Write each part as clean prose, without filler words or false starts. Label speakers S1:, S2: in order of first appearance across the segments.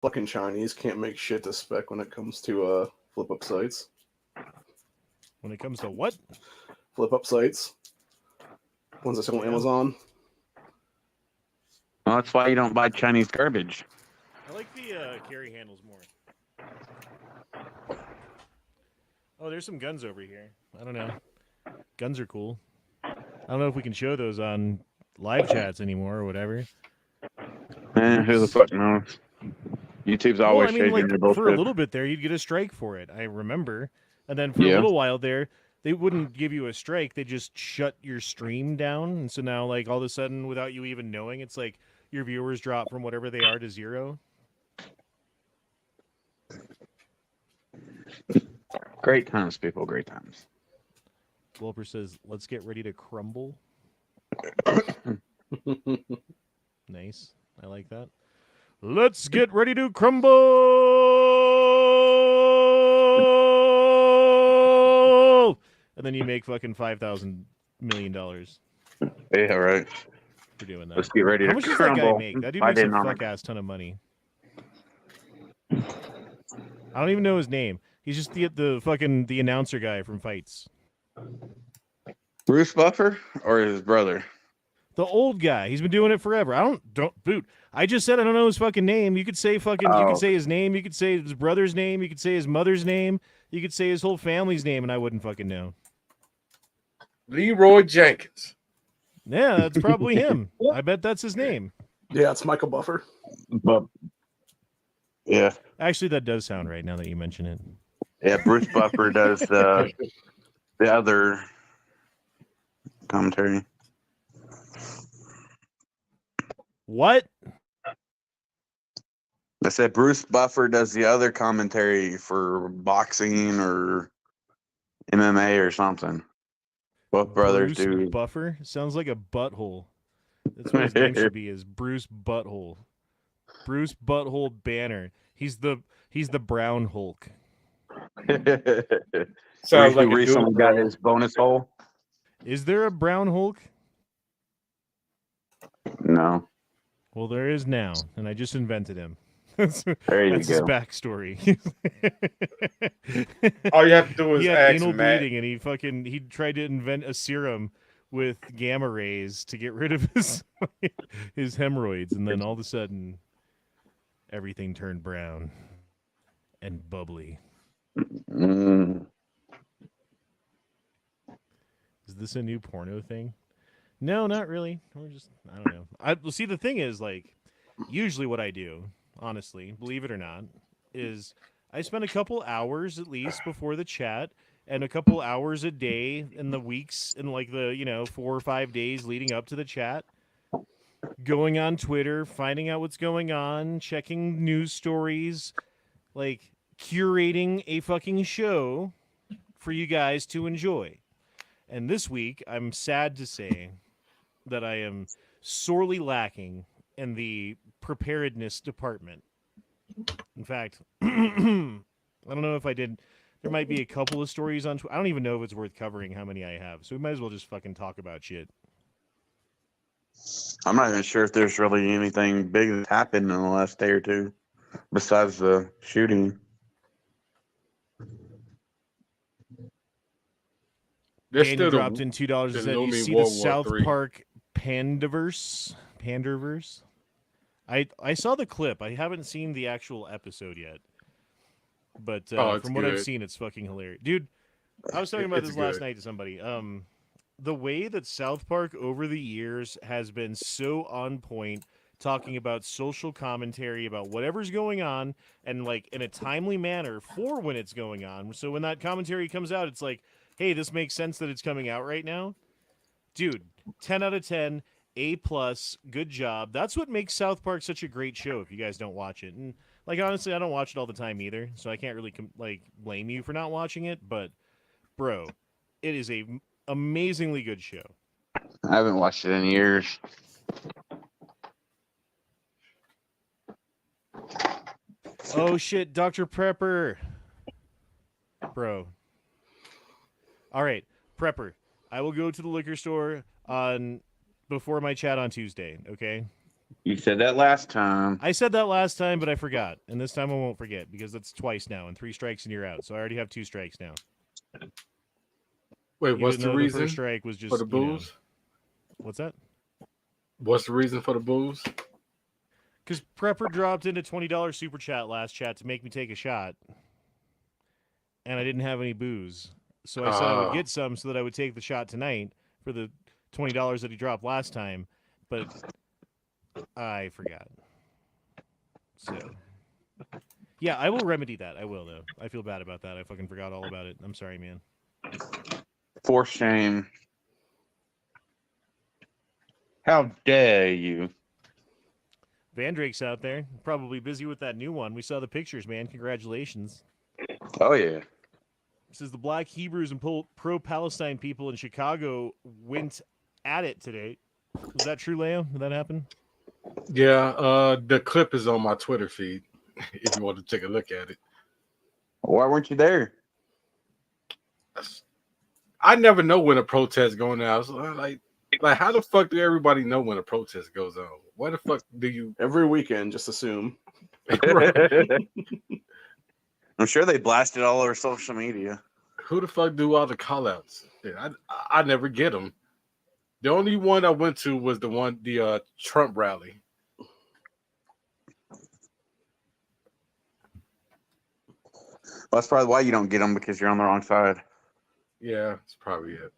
S1: Fucking Chinese can't make shit to spec when it comes to flip up sites.
S2: When it comes to what?
S1: Flip up sites. Ones that sell on Amazon.
S3: Well, that's why you don't buy Chinese garbage.
S2: I like the carry handles more. Oh, there's some guns over here. I don't know. Guns are cool. I don't know if we can show those on live chats anymore or whatever.
S3: Who the fuck knows? YouTube's always changing their bullshit.
S2: For a little bit there, you'd get a strike for it. I remember. And then for a little while there, they wouldn't give you a strike. They just shut your stream down. And so now, like, all of a sudden, without you even knowing, it's like your viewers drop from whatever they are to 0.
S3: Great times, people. Great times.
S2: Wolper says, let's get ready to crumble. Nice. I like that. Let's get ready to crumble! And then you make fucking $5,000 million.
S3: Yeah, right.
S2: For doing that.
S3: Let's get ready to crumble.
S2: How much does that guy make? That dude makes a fuck-ass ton of money. I don't even know his name. He's just the announcer guy from Fights.
S3: Bruce Buffer or his brother?
S2: The old guy. He's been doing it forever. Don't boot. I just said I don't know his fucking name. You could say fucking. You could say his name. You could say his brother's name. You could say his mother's name. You could say his whole family's name, and I wouldn't fucking know.
S4: Leroy Jenkins.
S2: Yeah, that's probably him. I bet that's his name.
S1: Yeah, it's Michael Buffer.
S3: But yeah,
S2: actually, that does sound right now that you mention it.
S3: Yeah, Bruce Buffer does the other commentary.
S2: What?
S3: I said Bruce Buffer does the other commentary for boxing or MMA or something. Both brothers
S2: Bruce
S3: do.
S2: Buffer sounds like a butthole. That's what his name should be. Is Bruce Butthole. Bruce Butthole Banner. He's the Brown Hulk.
S3: Sounds like recently got his bonus hole.
S2: Is there a Brown Hulk?
S3: No.
S2: Well, there is now, and I just invented him.
S3: There you
S2: That's
S3: go.
S2: his backstory.
S4: All you have to do is
S2: he had
S4: ask
S2: anal
S4: Matt.
S2: bleeding, and he tried to invent a serum with gamma rays to get rid of his hemorrhoids, and then all of a sudden, everything turned brown and bubbly.
S3: Mm.
S2: Is this a new porno thing? No, not really. We're just, I don't know. See, the thing is, like, usually what I do, honestly, believe it or not, is I spend a couple hours at least before the chat and a couple hours a day in the weeks, in like the, 4 or 5 days leading up to the chat, going on Twitter, finding out what's going on, checking news stories, like curating a fucking show for you guys to enjoy. And this week, I'm sad to say that I am sorely lacking in the preparedness department. In fact, I don't know if I did. There might be a couple of stories on Twitter. I don't even know if it's worth covering how many I have. So we might as well just fucking talk about shit.
S3: I'm not even sure if there's really anything big that's happened in the last day or two besides the shooting.
S2: Daniel dropped in $2 and said, "You see the South Park Panderverse?" I saw the clip. I haven't seen the actual episode yet, but from what I've seen, it's fucking hilarious, dude. I was talking about this last night to somebody. The way that South Park over the years has been so on point, talking about social commentary about whatever's going on, and like in a timely manner for when it's going on. So when that commentary comes out, it's like, hey, this makes sense that it's coming out right now. Dude, 10 out of 10, A+, good job. That's what makes South Park such a great show if you guys don't watch it. And, like, honestly, I don't watch it all the time either, so I can't really, blame you for not watching it. But, bro, it is a amazingly good show.
S3: I haven't watched it in years.
S2: Oh, shit, Dr. Prepper. Bro. All right, Prepper. I will go to the liquor store before my chat on Tuesday, okay?
S3: You said that last time.
S2: I said that last time, but I forgot. And this time I won't forget because that's twice now. And 3 strikes and you're out. So I already have 2 strikes now.
S1: Wait, what's
S2: Even
S1: the
S2: though
S1: reason
S2: the first strike was just,
S1: for the booze?
S2: What's that?
S1: What's the reason for the booze?
S2: Because Prepper dropped into $20 super chat last chat to make me take a shot. And I didn't have any booze. So I said I would get some so that I would take the shot tonight for the $20 that he dropped last time. But I forgot. So, yeah, I will remedy that. I will, though. I feel bad about that. I fucking forgot all about it. I'm sorry, man.
S3: For shame. How dare you?
S2: Van Drake's out there. Probably busy with that new one. We saw the pictures, man. Congratulations.
S3: Oh, yeah.
S2: This is the Black Hebrews and pro-Palestine people in Chicago went at it today. Was that true, Leo? Did that happen?
S1: Yeah, the clip is on my Twitter feed if you want to take a look at it.
S3: Why weren't you there?
S1: I never know when a protest going on. So like how the fuck do everybody know when a protest goes on? Why the fuck do you
S4: Every weekend, just assume.
S3: I'm sure they blasted all over social media.
S1: Who the fuck do all the call outs? Yeah, I never get them. The only one I went to was the Trump rally.
S3: Well, that's probably why you don't get them, because you're on the wrong side.
S1: Yeah, that's probably it.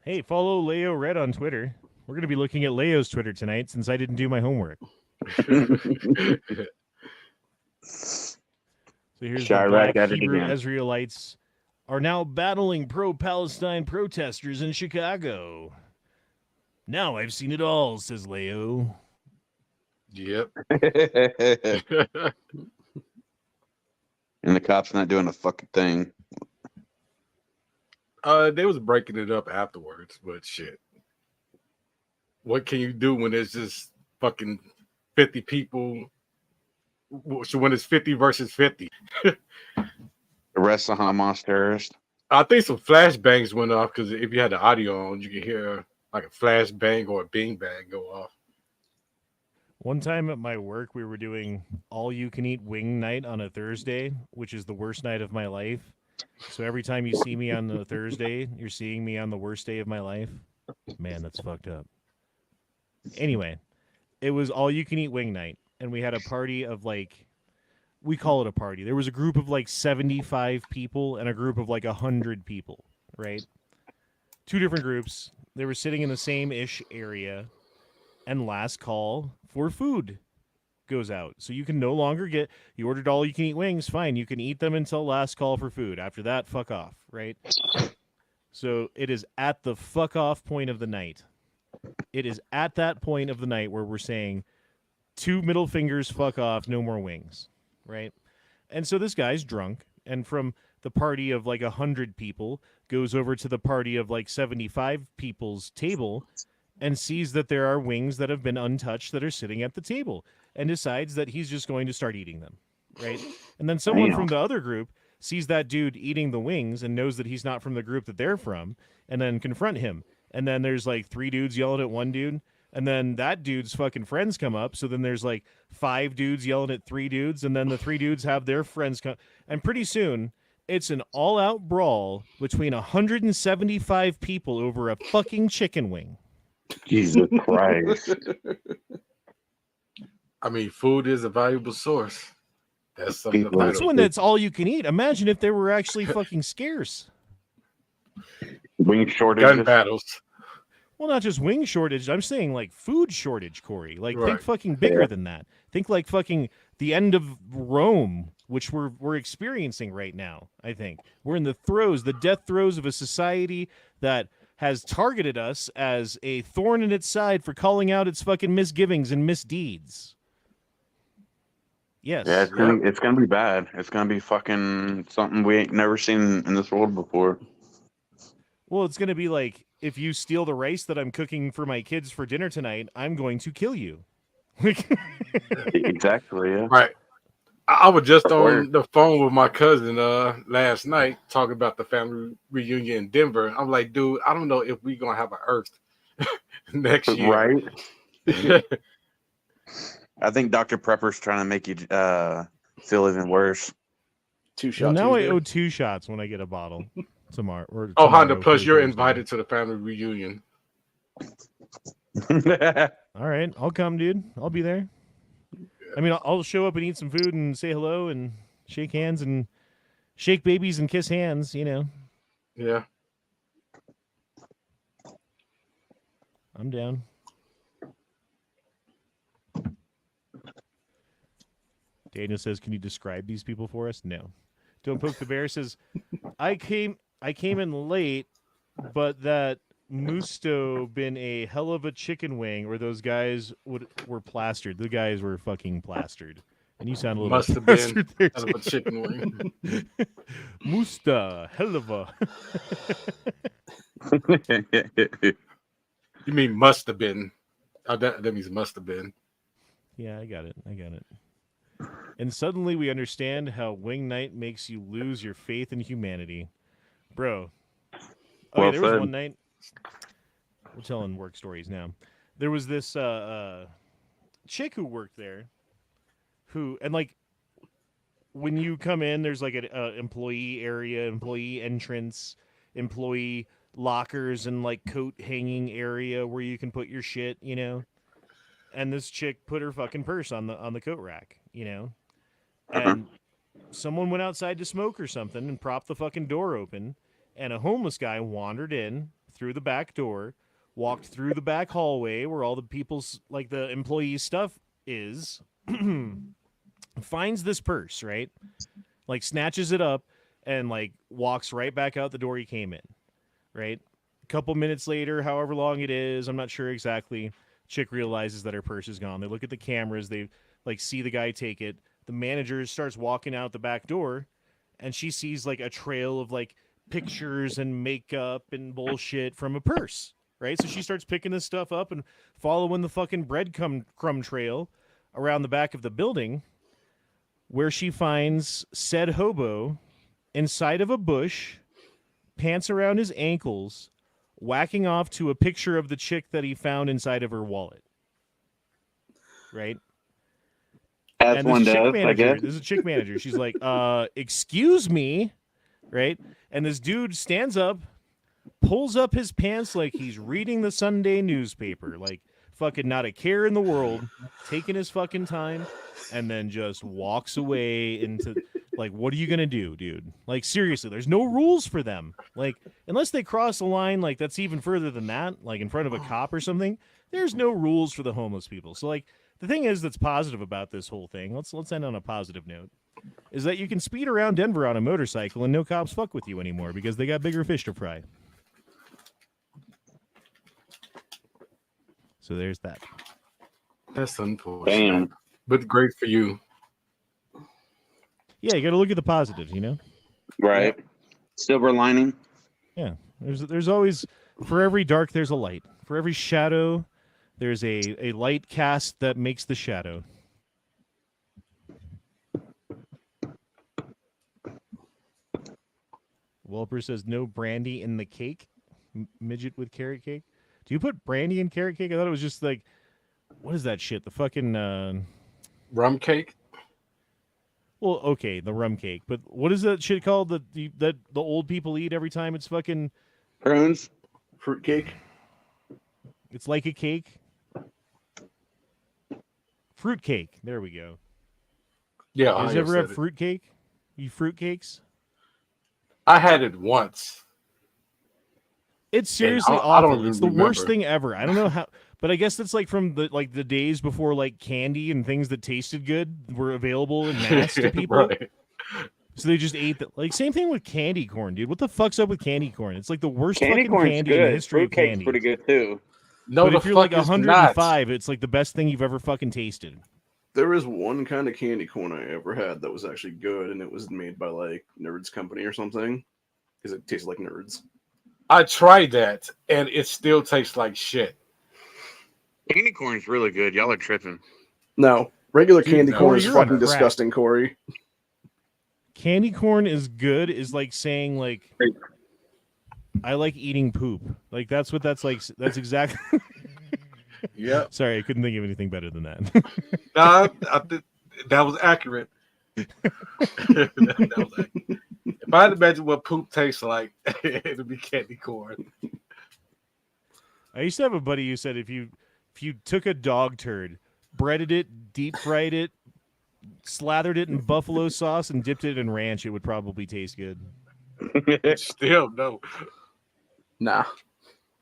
S2: Hey, follow Leo Red on Twitter. We're going to be looking at Leo's Twitter tonight since I didn't do my homework. So here's
S3: Chirac
S2: the
S3: at
S2: Black
S3: it
S2: Hebrew
S3: again.
S2: Israelites are now battling pro-Palestine protesters in Chicago. Now I've seen it all, says Leo.
S1: Yep.
S3: And the cops not doing a fucking thing.
S1: They was breaking it up afterwards, but shit. What can you do when there's just fucking 50 people? So when it's 50 versus 50.
S3: Arrest the Hamas terrorist.
S1: I think some flashbangs went off because if you had the audio on, you could hear like a flashbang or a bing bang go off.
S2: One time at my work, we were doing all-you-can-eat wing night on a Thursday, which is the worst night of my life. So every time you see me on the Thursday, you're seeing me on the worst day of my life. Man, that's fucked up. Anyway, it was all-you-can-eat wing night, and we had a party of like, we call it a party. There was a group of like 75 people and a group of like 100 people, right? 2 different groups. They were sitting in the same-ish area, and last call for food goes out. So you can no longer get, you ordered all you can eat wings, fine. You can eat them until last call for food. After that, fuck off, right? So it is at the fuck off point of the night. It is at that point of the night where we're saying 2 middle fingers, fuck off, no more wings, right? And so this guy's drunk, and from the party of like 100 people goes over to the party of like 75 people's table and sees that there are wings that have been untouched that are sitting at the table, and decides that he's just going to start eating them, right? And then someone from the other group sees that dude eating the wings and knows that he's not from the group that they're from, and then confront him. And then there's like 3 dudes yelling at one dude, and then that dude's fucking friends come up, so then there's like 5 dudes yelling at 3 dudes, and then the 3 dudes have their friends come, and pretty soon it's an all-out brawl between 175 people over a fucking chicken wing.
S3: Jesus Christ.
S1: I mean, food is a valuable source. That's something to
S3: People-
S1: fight
S2: That's
S1: over.
S2: when it's all you can eat. Imagine if they were actually fucking scarce.
S3: Wing shortages.
S1: Gun battles.
S2: Well, not just wing shortage. I'm saying like food shortage, Corey. Like think
S1: Right.
S2: fucking bigger than that. Think like fucking the end of Rome, which we're experiencing right now. I think we're in the death throes of a society that has targeted us as a thorn in its side for calling out its fucking misgivings and misdeeds. Yes.
S3: Yeah, it's gonna be bad. It's gonna be fucking something we ain't never seen in this world before.
S2: Well, it's going to be like, if you steal the rice that I'm cooking for my kids for dinner tonight, I'm going to kill you.
S3: Exactly, yeah.
S1: Right. I was just on the phone with my cousin last night talking about the family reunion in Denver. I'm like, dude, I don't know if we're gonna have an Earth next year.
S3: Right? I think Dr. Prepper's trying to make you feel even worse.
S4: 2
S2: Well,
S4: shot
S2: now I
S4: Tuesday.
S2: owe 2 shots when I get a bottle tomorrow. Or
S1: Oh, Honda,
S2: tomorrow
S1: plus
S2: for
S1: you're
S2: Thursday.
S1: invited to the family reunion.
S2: All right, I'll come, dude. I'll be there. I mean, I'll show up and eat some food and say hello and shake hands and shake babies and kiss hands, you know.
S1: Yeah.
S2: I'm down. Daniel says, "Can you describe these people for us?" No. Don't Poke the Bear says, I came in late, but that Musto been a hell of a chicken wing, or those guys were plastered. The guys were fucking plastered. And you sound a little
S1: Must
S2: bit
S1: have been
S2: plastered there,
S1: out of a chicken wing.
S2: Musta, hell of a.
S1: You mean must have been? Oh, that means must have been.
S2: Yeah, I got it. And suddenly we understand how Wing Night makes you lose your faith in humanity. Bro. Okay,
S3: Well
S2: there was
S3: said.
S2: one night. We're telling work stories now. There was this chick who worked there and like when you come in, there's like an employee area, employee entrance, employee lockers, and like coat hanging area where you can put your shit, you know. And this chick put her fucking purse on the coat rack, you know. And someone went outside to smoke or something and propped the fucking door open, and a homeless guy wandered in through the back door, walked through the back hallway where all the people's, like, the employees' stuff is, finds this purse, right? Like, snatches it up and, like, walks right back out the door he came in, right? A couple minutes later, however long it is, I'm not sure exactly, chick realizes that her purse is gone. They look at the cameras, they, like, see the guy take it. The manager starts walking out the back door, and she sees, like, a trail of, like, pictures and makeup and bullshit from a purse, right? So she starts picking this stuff up and following the fucking breadcrumb trail around the back of the building, where she finds said hobo inside of a bush, pants around his ankles, whacking off to a picture of the chick that he found inside of her wallet, right?
S3: As one does, I guess.
S2: This is a chick manager. She's like, excuse me, right? And this dude stands up, pulls up his pants like he's reading the Sunday newspaper, like fucking not a care in the world, taking his fucking time, and then just walks away into, like, what are you gonna do, dude? Like, seriously, there's no rules for them. Like, unless they cross a line, like, that's even further than that, like in front of a cop or something, there's no rules for the homeless people. So, like, the thing is that's positive about this whole thing, let's end on a positive note, is that you can speed around Denver on a motorcycle and no cops fuck with you anymore because they got bigger fish to fry. So there's that.
S1: That's unfortunate.
S3: Damn.
S1: But great for you.
S2: Yeah, you got to look at the positives, you know?
S3: Right. Silver lining.
S2: Yeah. There's always, for every dark, there's a light. For every shadow, there's a light cast that makes the shadow. Welper says no brandy in the cake. Midget with carrot cake. Do you put brandy in carrot cake? I thought it was just like, what is that shit? The fucking
S1: Rum cake?
S2: well, okay, the rum cake. But what is that shit called that the old people eat every time it's fucking
S3: Prunes.
S4: Fruitcake.
S2: it's like a cake? Fruit cake. There we go.
S1: Yeah.
S2: You guys
S1: I
S2: ever have
S1: said it.
S2: fruit cake? You fruit cakes?
S1: I had it once.
S2: It's seriously
S1: I don't
S2: awful.
S1: even
S2: It's the worst
S1: remember.
S2: thing ever. I don't know how, but I guess that's like from the days before like candy and things that tasted good were available in mass to people.
S1: Right.
S2: So they just ate that. Like same thing with candy corn, dude. What the fuck's up with candy corn? It's like the worst
S3: Candy
S2: fucking
S3: corn's
S2: candy in the
S3: good.
S2: history of
S3: Fruitcake's
S2: candy.
S3: pretty good too.
S1: No,
S2: But
S1: the
S2: if you're
S1: fuck
S2: like
S1: is not.
S2: 105, it's like the best thing you've ever fucking tasted.
S4: There is one kind of candy corn I ever had that was actually good, and it was made by like Nerds Company or something, because it tastes like Nerds.
S1: I tried that, and it still tastes like shit.
S3: Candy corn's really good. Y'all are tripping.
S4: No, regular
S2: Dude,
S4: candy
S1: no,
S4: corn is
S2: you're on
S4: fucking
S2: crack.
S4: disgusting, Corey.
S2: Candy corn is good is like saying like I like eating poop. Like that's what that's like. That's exactly.
S1: Yeah.
S2: Sorry, I couldn't think of anything better than that.
S1: Nah, I think that was accurate. That was accurate. If I had to imagine what poop tastes like, it'd be candy corn.
S2: I used to have a buddy who said if you took a dog turd, breaded it, deep fried it, slathered it in buffalo sauce, and dipped it in ranch, it would probably taste good.
S1: Still, no.
S4: Nah.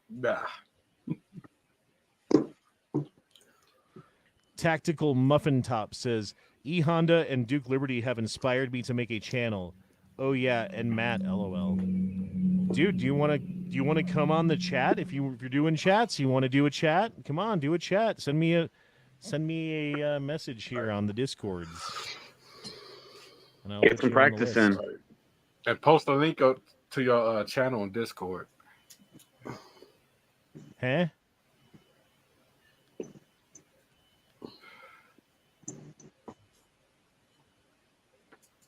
S1: Nah.
S2: Tactical Muffin Top says, E-Honda and Duke Liberty have inspired me to make a channel. Oh yeah, and Matt, LOL. Dude, do you want to come on the chat? If you're doing chats, you want to do a chat? Come on, do a chat. Send me a message here on the Discords. And I'll
S3: Get
S2: put
S3: some
S2: you on the
S3: practice in.
S2: list.
S1: And post a link up to your channel on Discord.
S2: Huh?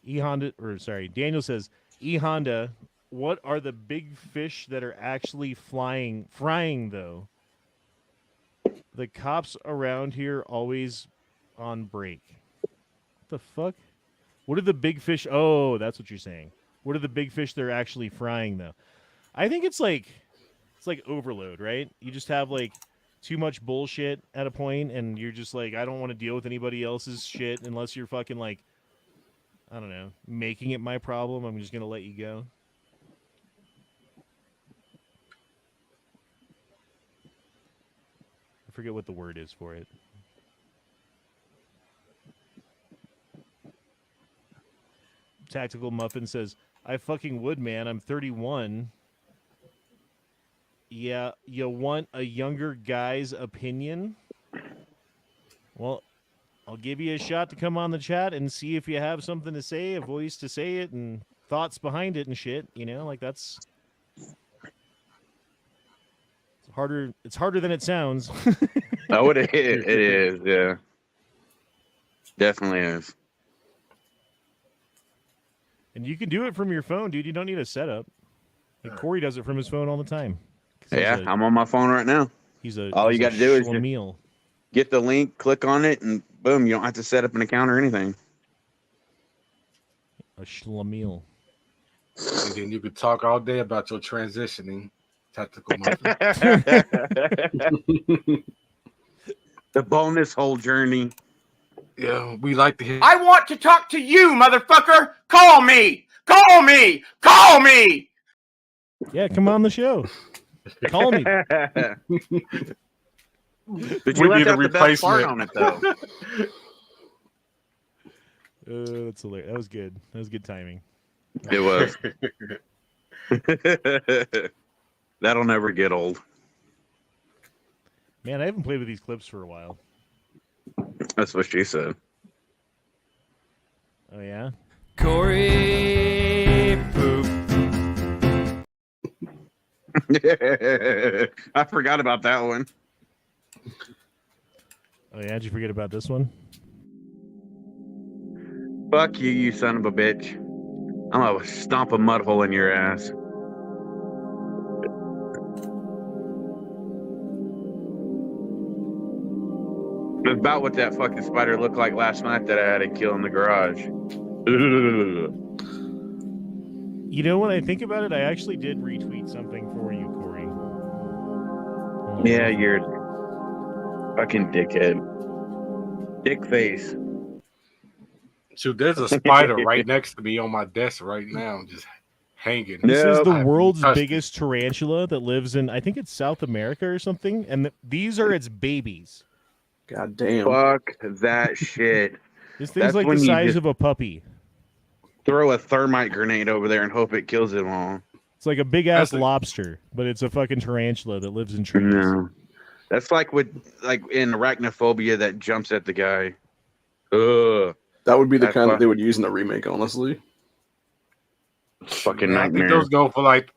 S2: Daniel says, E-Honda, what are the big fish that are actually frying though? The cops around here always on break. What the fuck? What are the big fish? Oh, that's what you're saying. What are the big fish they're actually frying though? I think it's like overload, right? You just have like too much bullshit at a point and you're just like, I don't want to deal with anybody else's shit unless you're fucking like, I don't know, making it my problem. I'm just going to let you go. I forget what the word is for it. Tactical Muffin says, I fucking would, man. I'm 31. Yeah, you want a younger guy's opinion? Well, I'll give you a shot to come on the chat and see if you have something to say, a voice to say it, and thoughts behind it and shit. You know, like that's harder. It's harder than it sounds.
S3: Oh, it is. Yeah, definitely is.
S2: And you can do it from your phone, dude. You don't need a setup. Like Corey does it from his phone all the time.
S3: Yeah, I'm on my phone right now. All you got to do is just get the link, click on it, and boom, you don't have to set up an account or anything.
S2: A schlemiel.
S1: And then you could talk all day about your transitioning. Tactical Muffin.
S3: The bonus whole journey.
S1: Yeah, we like to hear.
S5: I want to talk to you, motherfucker. Call me. Call me. Call me.
S2: Yeah, come on the show. Call me.
S3: But
S1: We
S3: you left
S1: need a
S3: out the best part
S1: replacement.
S3: on it, though.
S2: That's hilarious. That was good. That was good timing.
S3: It was. That'll never get old.
S2: Man, I haven't played with these clips for a while.
S3: That's what she said.
S2: Oh, yeah?
S5: Corey poop.
S3: I forgot about that one.
S2: Oh, yeah? Did you forget about this one?
S3: Fuck you, you son of a bitch. I'm gonna stomp a mud hole in your ass. It's about what that fucking spider looked like last night that I had to kill in the garage.
S2: You know, when I think about it, I actually did retweet something for you, Corey.
S3: Yeah, you're fucking dickhead. Dick face.
S1: Shoot, there's a spider right next to me on my desk right now, just hanging.
S2: This is the
S1: I
S2: world's
S1: touched it.
S2: biggest tarantula that lives in, I think it's South America or something, and these are its babies.
S4: God damn.
S3: Fuck that shit.
S2: This thing's
S3: That's
S2: like the
S3: when you
S2: size
S3: just-
S2: of a puppy.
S3: Throw a thermite grenade over there and hope it kills them all.
S2: It's like a big-ass
S1: That's a-
S2: lobster, but it's a fucking tarantula that lives in trees.
S3: No. That's like in arachnophobia that jumps at the guy. Ugh.
S4: That would be the
S3: That's
S4: kind
S3: why-
S4: that they would use in a remake, honestly.
S3: Fucking
S1: I think
S3: nightmare.
S1: those go for like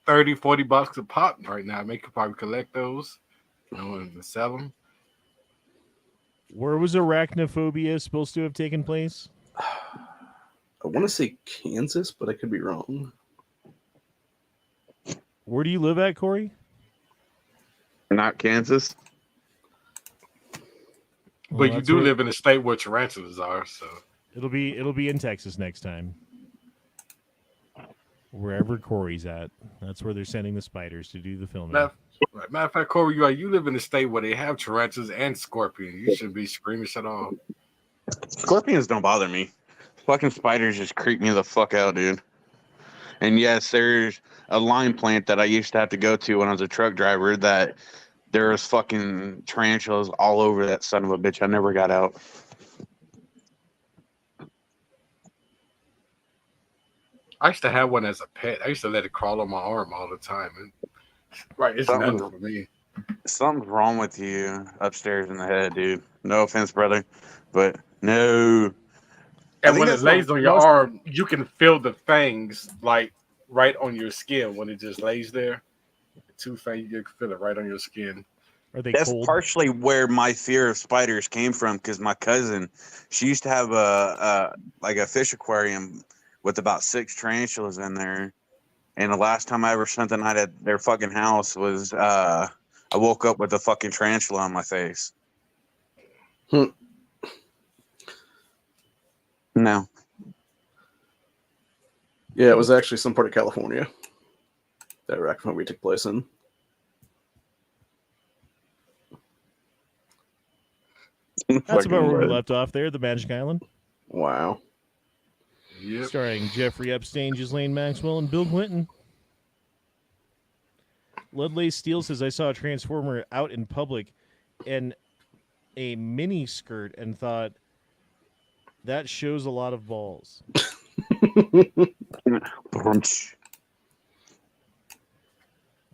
S1: $30, $40 a pop right now. They could probably collect those, and sell them.
S2: Where was arachnophobia supposed to have taken place?
S4: I want to say Kansas, but I could be wrong.
S2: Where do you live at, Corey?
S3: Not Kansas.
S2: Well,
S1: But you
S2: that's
S1: do
S2: where-
S1: live in a state where tarantulas are, so
S2: It'll be in Texas next time. Wherever Corey's at, that's where they're sending the spiders to do the filming.
S1: matter of fact, Corey, you live in a state where they have tarantulas and scorpions. You shouldn't be squeamish at all.
S3: Scorpions don't bother me. Fucking spiders just creep me the fuck out, dude. And yes, there's a lime plant that I used to have to go to when I was a truck driver that there was fucking tarantulas all over that son of a bitch. I never got out.
S1: I used to have one as a pet. I used to let it crawl on my arm all the time. And, right, it's nothing for me.
S3: Something's wrong with you upstairs in the head, dude. No offense, brother, but no.
S1: And when it lays on your arm, you can feel the fangs like right on your skin when it just lays there. The two fangs, you can feel it right on your skin.
S2: Are they
S3: That's
S2: cold?
S3: partially where my fear of spiders came from, because my cousin, she used to have a fish aquarium with about 6 tarantulas in there. And the last time I ever spent the night at their fucking house was I woke up with a fucking tarantula on my face. No.
S4: Yeah, it was actually some part of California that wreck movie took place in.
S2: That's about where we left off there, the Magic Island.
S4: Wow.
S1: Yep.
S2: Starring Jeffrey Epstein, Ghislaine Maxwell, and Bill Clinton. Ludley Steele says, I saw a Transformer out in public in a mini skirt and thought, that shows a lot of balls.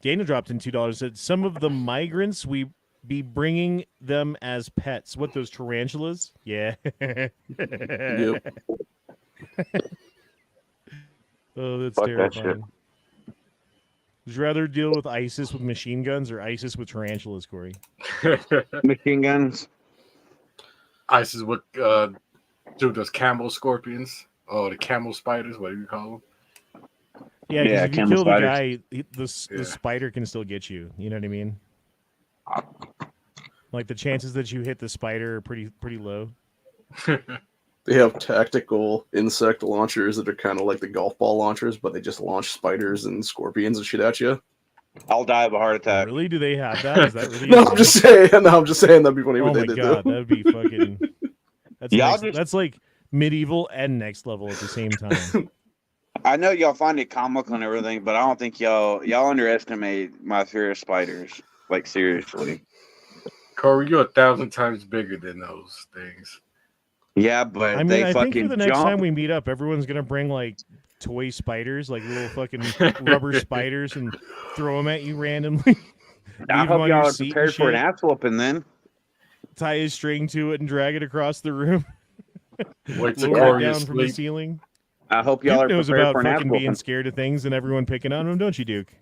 S2: Dana dropped in $2, said, some of the migrants, we be bringing them as pets. What, those tarantulas? Yeah.
S4: Yep.
S2: Oh, that's
S3: Fuck that
S2: terrifying. Would you rather deal with ISIS with machine guns or ISIS with tarantulas, Corey?
S3: Machine guns.
S1: ISIS would do those camel scorpions. Oh, the camel spiders, what do you call them?
S2: Yeah, because
S3: Yeah,
S2: if you
S3: camel
S2: kill
S3: spiders.
S2: the guy, the spider can still get you. You know what I mean? Like the chances that you hit the spider are pretty low.
S4: They have tactical insect launchers that are kind of like the golf ball launchers, but they just launch spiders and scorpions and shit at you.
S3: I'll die of a heart attack.
S2: Really? Do they have that? Is that really?
S4: No, I'm just saying. No, I'm just saying that'd be funny.
S2: Oh
S4: what
S2: my
S4: they did
S2: god,
S4: though.
S2: that'd be fucking. That's
S3: Y'all
S2: that's like medieval and next level at the same time.
S3: I know y'all find it comical and everything, but I don't think y'all underestimate my fear of spiders. Like, seriously.
S1: Corey, you're 1,000 times bigger than those things.
S3: Yeah, but
S2: I mean,
S3: they
S2: I
S3: fucking
S2: think for the next
S3: jump.
S2: time we meet up, everyone's gonna bring like toy spiders, like little fucking rubber spiders, and throw them at you randomly.
S3: I
S2: Leave 'em
S3: hope
S2: on your
S3: y'all are
S2: seat and
S3: prepared for an
S2: shit.
S3: ass whooping then.
S2: Tie a string to it and drag it across the room.
S1: Wait till
S2: Lower it
S1: Corey
S2: down
S1: is
S2: from the
S1: asleep.
S2: ceiling.
S3: I hope y'all
S2: Duke
S3: are
S2: knows
S3: prepared
S2: about
S3: for an ass
S2: fucking being
S3: whooping.
S2: scared of things and everyone picking on him, don't you, Duke?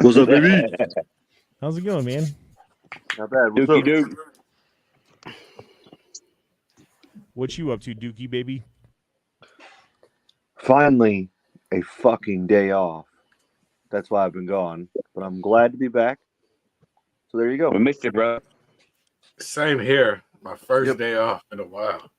S6: What's up, baby?
S2: How's it going, man?
S6: Not bad. What's
S3: Dookie
S6: up?
S3: Duke.
S2: What you up to, Dookie baby?
S6: Finally, a fucking day off. That's why I've been gone, but I'm glad to be back. So there you go.
S3: We missed you, bro.
S1: Same here. My first
S4: Yep.
S1: day off in a while.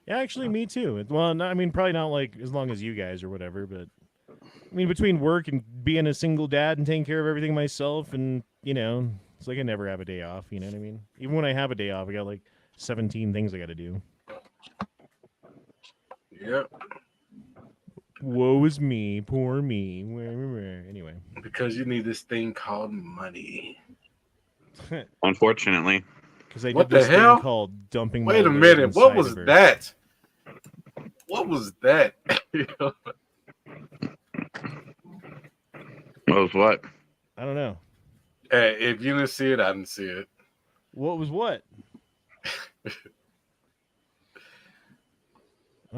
S2: Yeah, actually, me too. Well, I mean, probably not like as long as you guys or whatever, but I mean, between work and being a single dad and taking care of everything myself, and it's like I never have a day off. You know what I mean? Even when I have a day off, I got like 17 things I got to do.
S1: Yep.
S2: Woe is me, poor me. Anyway,
S1: Because you need this thing called money.
S3: Unfortunately.
S2: because I
S1: What
S2: did
S1: the
S2: this
S1: hell?
S2: thing called dumping.
S1: Wait
S2: my
S1: a
S2: load
S1: minute. What
S2: inside
S1: was
S2: of her.
S1: that? What was that?
S3: What was what?
S2: I don't know.
S1: Hey, if you didn't see it, I didn't see it.
S2: What was what? I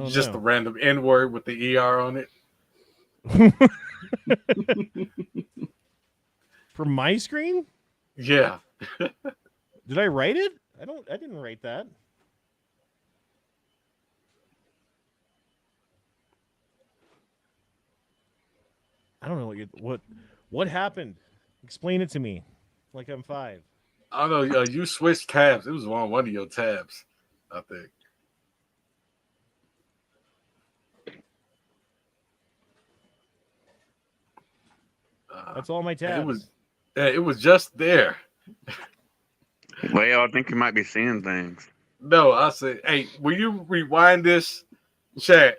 S2: don't
S1: Just
S2: know.
S1: a random N word with the ER on it.
S2: For my screen?
S1: Yeah.
S2: Did I write it? I didn't write that. I don't know What happened? Explain it to me. Like I'm 5.
S1: I don't know. You switched tabs. It was on one of your tabs, I think.
S2: That's all my tabs.
S1: It was just there.
S3: Well, I think you might be seeing things.
S1: No, I said, hey, will you rewind this chat?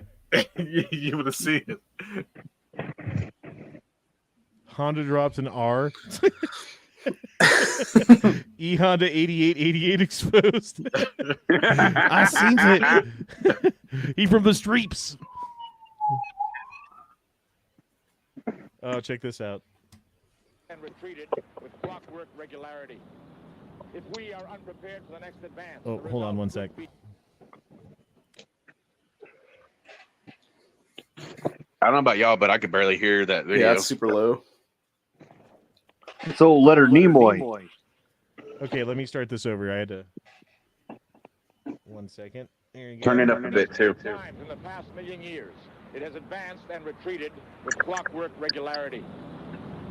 S1: You would have seen it.
S2: Honda drops an R. E Honda 8888 exposed. I seen it. He from the streets. Oh, check this out.
S7: And retreated with clockwork regularity. If we are unprepared for the next advance.
S2: Oh, hold on one sec.
S3: I don't know about y'all, but I could barely hear that video.
S4: Yeah, it's super low.
S6: So Leonard Nimoy.
S2: Okay, let me start this over. I had to. 1 second. There you go.
S3: Turn it up a bit too.
S7: Times in the past million years, it has advanced and retreated with clockwork regularity.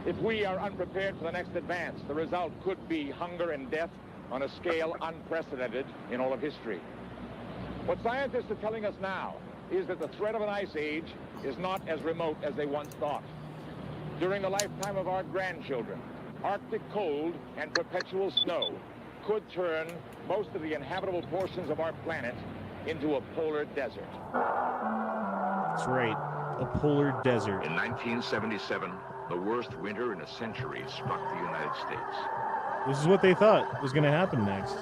S7: If we are unprepared for the next advance, the result could be hunger and death on a scale unprecedented in all of history. What scientists are telling us now is that the threat of an ice age is not as remote as they once thought. During the lifetime of our grandchildren, Arctic cold and perpetual snow could turn most of the inhabitable portions of our planet into a polar desert.
S2: That's right, a polar desert.
S8: In 1977, the worst winter in a century struck the United States.
S2: This is what they thought was going to happen next.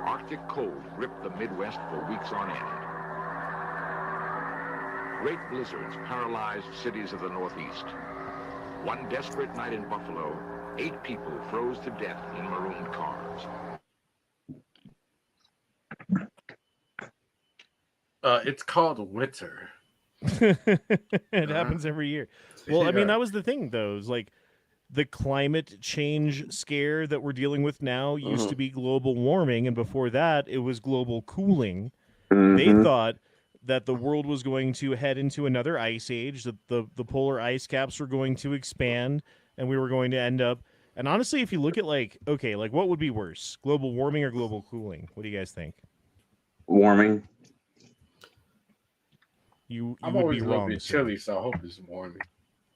S8: Arctic cold gripped the Midwest for weeks on end. Great blizzards paralyzed cities of the Northeast. One desperate night in Buffalo, 8 people froze to death in marooned cars.
S1: It's called winter.
S2: It happens every year. Well, I mean, that was the thing, though. Is like the climate change scare that we're dealing with now used to be global warming, and before that, it was global cooling. They thought that the world was going to head into another ice age, that the polar ice caps were going to expand, and we were going to end up. And honestly, if you look at what would be worse, global warming or global cooling? What do you guys think?
S3: Warming.
S2: You
S1: I'm
S2: would
S1: always
S2: be
S1: a little
S2: wrong.
S1: bit
S2: sir.
S1: chilly, so I hope it's warming.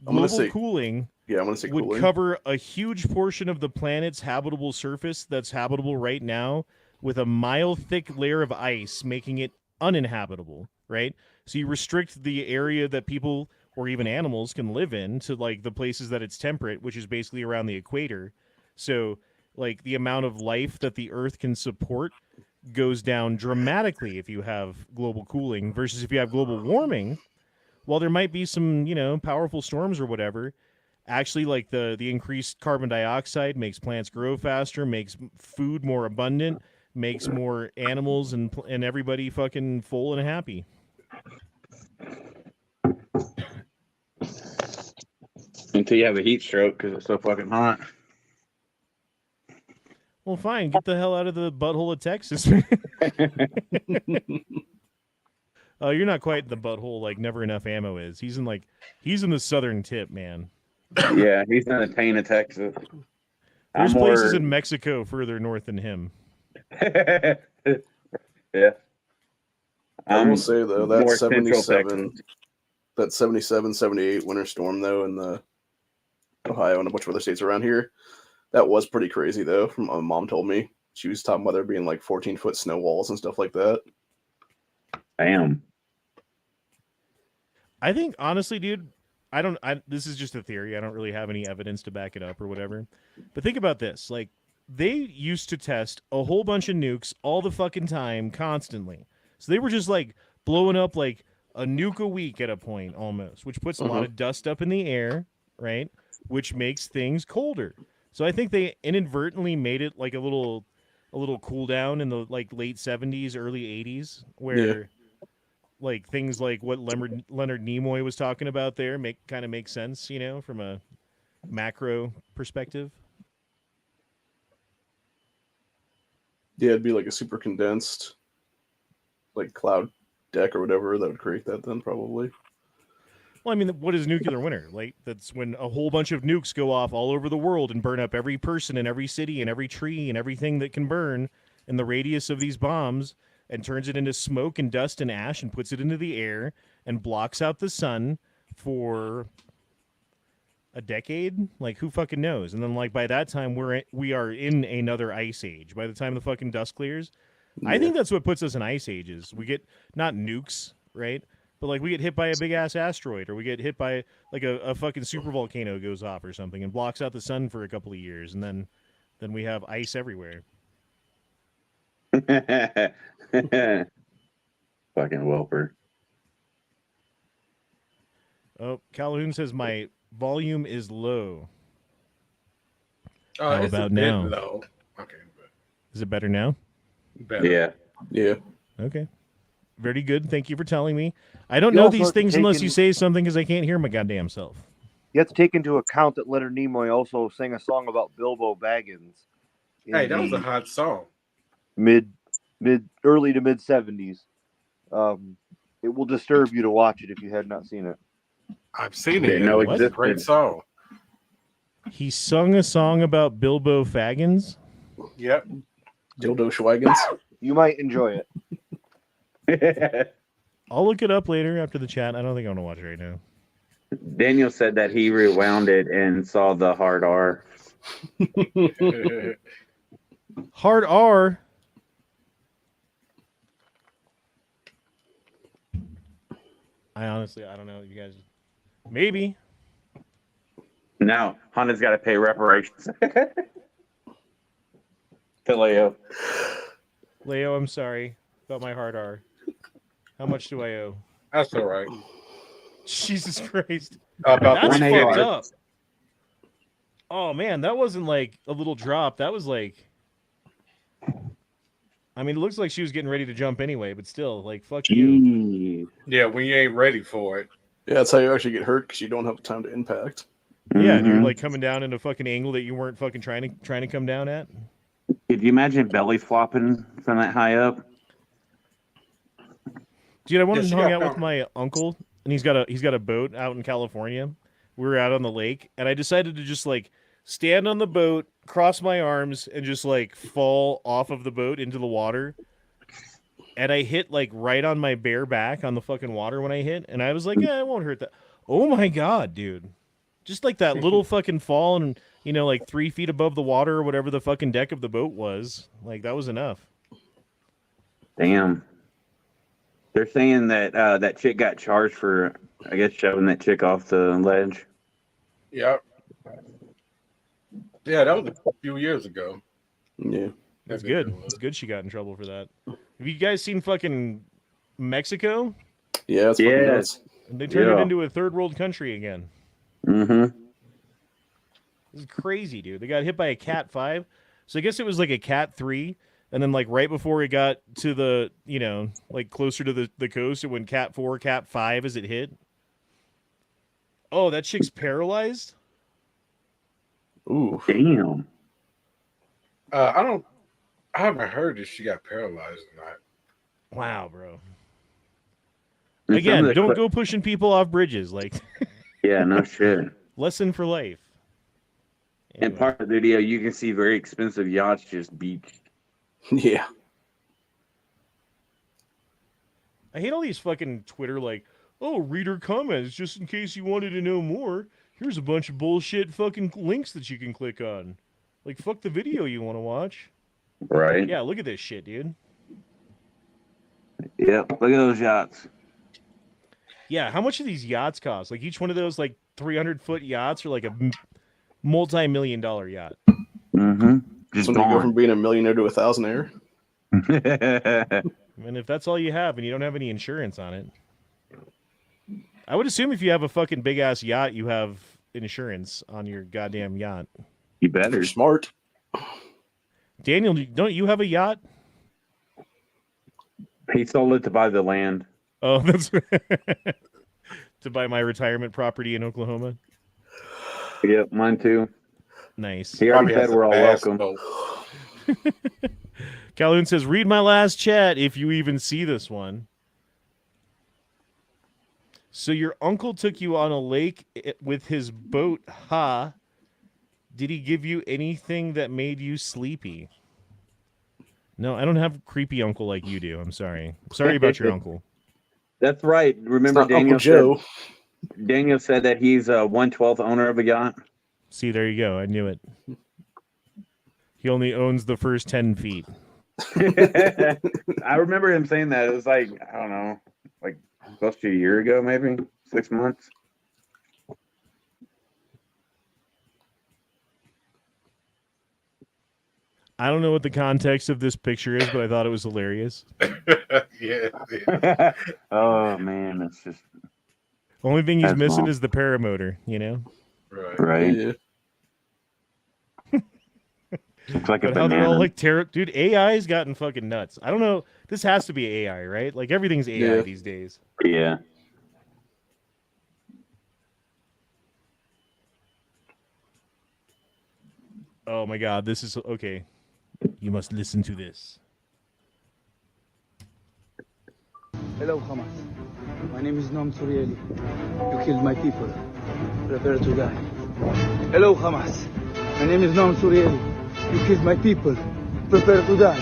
S2: Global cooling
S4: Yeah, I'm gonna say
S2: would
S4: cooling.
S2: cover a huge portion of the planet's habitable surface that's habitable right now with a mile-thick layer of ice, making it uninhabitable, right? So you restrict the area that people or even animals can live in to like the places that it's temperate, which is basically around the equator. So like the amount of life that the Earth can support goes down dramatically if you have global cooling versus if you have global warming. While there might be some, powerful storms or whatever, actually like the increased carbon dioxide makes plants grow faster, makes food more abundant, makes more animals and everybody fucking full and happy.
S3: Until you have a heat stroke because it's so fucking hot.
S2: Well, fine. Get the hell out of the butthole of Texas, man. Oh, you're not quite in the butthole like Never Enough Ammo is. He's in the southern tip, man.
S3: Yeah, he's in the taint of Texas.
S2: There's places in Mexico further north than him.
S3: Yeah.
S4: I will say though that
S3: North Central
S4: 77, that 77, 78 winter storm though in the Ohio and a bunch of other states around here, that was pretty crazy though. From my mom told me, she was talking about there being like 14-foot snow walls and stuff like that.
S3: Damn.
S2: I think honestly, dude, this is just a theory. I don't really have any evidence to back it up or whatever. But think about this. Like, they used to test a whole bunch of nukes all the fucking time, constantly. So they were just like blowing up like a nuke a week at a point almost, which puts a lot of dust up in the air, right? Which makes things colder. So I think they inadvertently made it like a little cool down in the like late 70s, early 80s, where like things like what Leonard Nimoy was talking about there make sense, from a macro perspective.
S4: Yeah, it'd be like a super condensed like cloud deck or whatever that would create that then probably.
S2: Well, I mean, what is nuclear winter? Like, that's when a whole bunch of nukes go off all over the world and burn up every person in every city and every tree and everything that can burn in the radius of these bombs, and turns it into smoke and dust and ash and puts it into the air and blocks out the sun for a decade. Like, who fucking knows? And then, like, by that time, we are in another ice age. By the time the fucking dust clears, I think that's what puts us in ice ages. We get not nukes, right? But, like, we get hit by a big-ass asteroid, or we get hit by, like, a fucking super volcano goes off or something and blocks out the sun for a couple of years, and then we have ice everywhere.
S3: Fucking whelper.
S2: Oh, Calhoun says my volume is low. How
S1: It's
S2: about
S1: a bit
S2: now?
S1: low. Okay, but
S2: Is it better now?
S1: better.
S3: Yeah.
S4: Yeah.
S2: Okay. Very good. Thank you for telling me. I don't
S6: You
S2: know
S6: also
S2: these
S6: have to
S2: things
S6: take
S2: unless
S6: in-
S2: you say something because I can't hear my goddamn self.
S6: You have to take into account that Leonard Nimoy also sang a song about Bilbo Baggins. in
S1: Hey, that was a
S6: the
S1: hot song.
S6: early to mid 70s. It will disturb you to watch it if you had not seen it.
S1: I've seen it.
S3: Didn't know
S1: It was a
S3: existed.
S1: great song.
S2: He sung a song about Bilbo Baggins.
S1: Yep.
S4: Dildo Schwagans.
S6: You might enjoy it.
S2: I'll look it up later after the chat. I don't think I want to watch it right now.
S3: Daniel said that he rewound it and saw the hard R.
S2: Hard R. I don't know. You guys, maybe.
S3: Now Honda's got to pay reparations. To Leo.
S2: Leo, I'm sorry about my hard R. How much do I owe?
S1: That's all right.
S2: Jesus Christ.
S1: About
S2: That's
S3: 180.
S2: fucked up. Oh man, that wasn't like a little drop. That was like, I mean, it looks like she was getting ready to jump anyway, but still, like, fuck you.
S3: Jeez.
S1: Yeah, when you ain't ready for it.
S4: Yeah, that's how you actually get hurt because you don't have time to impact.
S2: Yeah, and you're
S3: Mhm.
S2: like coming down in a fucking angle that you weren't fucking trying to come down at.
S3: Could you imagine belly flopping from that high up?
S2: Dude, I went
S1: Yeah,
S2: and
S1: she
S2: hung
S1: got
S2: out with
S1: found.
S2: my uncle, and he's got a boat out in California. We were out on the lake, and I decided to just like stand on the boat, cross my arms, and just like fall off of the boat into the water. And I hit like right on my bare back on the fucking water when I hit, and I was like, yeah, it won't hurt that. Oh my god, dude. Just like that little fucking fall and, you know, like 3 feet above the water or whatever the fucking deck of the boat was. Like, that was enough.
S3: Damn. They're saying that that chick got charged for, I guess, shoving that chick off the ledge.
S1: Yep. Yeah, that was a few years ago.
S4: Yeah.
S2: That's good. It's good she got in trouble for that. Have you guys seen fucking Mexico?
S4: Yeah, that's fucking
S3: Yeah.
S4: nuts.
S2: They turned it
S3: Yeah.
S2: into a third world country again.
S3: Mm-hmm.
S2: This is crazy, dude. They got hit by a Cat 5. So I guess it was like a Cat 3. And then like right before it got to the, you know, like closer to the coast, it went Cat 4, Cat 5 as it hit. Oh, that chick's paralyzed?
S4: Ooh.
S3: Damn.
S1: I haven't heard if she got paralyzed or not.
S2: Wow, bro.
S3: And some
S2: Again,
S3: of the
S2: don't
S3: cli-
S2: go pushing people off bridges. Like,
S3: Yeah, no shit.
S2: lesson for life.
S3: And
S2: Anyway.
S3: part of the video, you can see very expensive yachts just beached.
S4: Yeah.
S2: I hate all these fucking Twitter like, oh, reader comments just in case you wanted to know more. Here's a bunch of bullshit fucking links that you can click on. Like, fuck the video you want to watch.
S3: Right?
S2: Yeah, look at this shit, dude.
S3: Yep. Look at those yachts.
S2: Yeah, how much do these yachts cost? Like, each one of those, like, 300-foot yachts are like a multi-million-dollar yacht.
S3: Mm-hmm. Just
S4: When you go from
S3: gone.
S4: being a millionaire to a thousandaire.
S2: And if that's all you have and you don't have any insurance on it, I would assume if you have a fucking big-ass yacht, you have insurance on your goddamn yacht.
S3: You
S4: You're
S3: better.
S4: smart.
S2: Daniel, don't you have a yacht?
S3: He sold it to buy the land.
S2: Oh, that's to buy my retirement property in Oklahoma.
S3: Yep, mine too.
S2: Nice.
S3: He already
S1: Probably has
S3: said
S1: a
S3: we're all
S1: bass
S3: welcome.
S1: boat.
S2: Calhoun says, read my last chat if you even see this one. So your uncle took you on a lake with his boat, ha? Did he give you anything that made you sleepy? No, I don't have a creepy uncle like you do. I'm sorry. Sorry about your uncle.
S3: That's right.
S4: It's
S3: Remember
S4: not Uncle Joe.
S3: Daniel said that he's a 1/12 owner of a yacht.
S2: See, there you go. I knew it. He only owns the first 10 feet.
S3: I remember him saying that. It was like, I don't know, like close to a year ago, maybe 6 months.
S2: I don't know what the context of this picture is, but I thought it was hilarious.
S1: Yeah.
S3: Oh man, that's just
S2: Only thing he's
S3: That's
S2: missing
S3: small.
S2: is the paramotor, you know?
S1: Right.
S3: right.
S4: Yeah.
S3: Looks like a
S2: But how they're all
S3: banana.
S2: like dude, AI's gotten fucking nuts. I don't know. This has to be AI, right? Like everything's AI
S4: Yeah.
S2: these days.
S3: Yeah.
S2: Oh my god, this is okay. You must listen to this.
S9: Hello, Hamas. My name is Noam Surieli. You killed my people. Prepare to die. Hello, Hamas. My name is Noam Surieli. You killed my people. Prepare to die.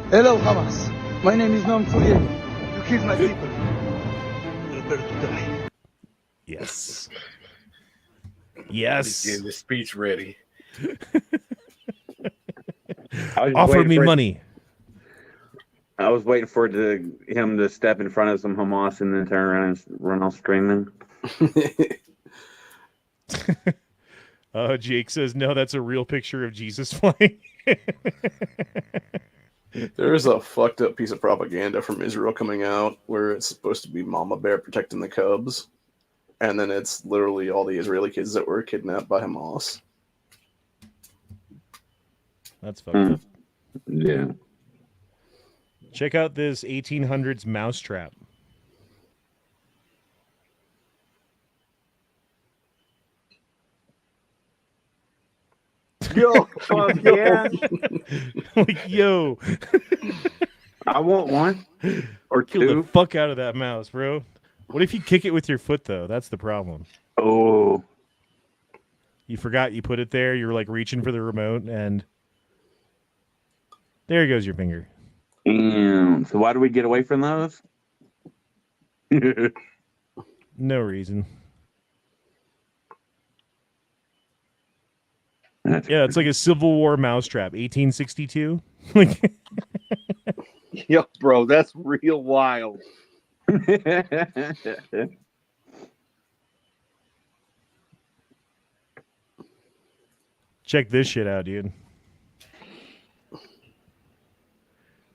S9: Hello, Hamas. My name is Noam Surieli. You killed my people. Prepare to die.
S2: Yes.
S1: He's
S2: Yes.
S1: getting the speech ready.
S2: Offer me money.
S3: I was waiting for him to step in front of some Hamas and then turn around and run off screaming.
S2: Jake says, no, that's a real picture of Jesus flying.
S4: There's a fucked up piece of propaganda from Israel coming out where it's supposed to be Mama Bear protecting the cubs, and then it's literally all the Israeli kids that were kidnapped by Hamas.
S2: That's fucked up.
S3: Yeah.
S2: Check out this 1800s mousetrap.
S3: Yo, fuck yeah.
S2: Like, yo,
S3: I want one or
S2: kill the
S3: two.
S2: fuck out of that mouse, bro. What if you kick it with your foot, though? That's the problem.
S3: Oh,
S2: You forgot you put it there. You were like reaching for the remote, and there goes your finger.
S3: damn. So why do we get away from those?
S2: No reason.
S3: That's
S2: Yeah, it's like a Civil War mousetrap, 1862. Like,
S6: Yo, bro, that's real wild.
S2: check this shit out, dude.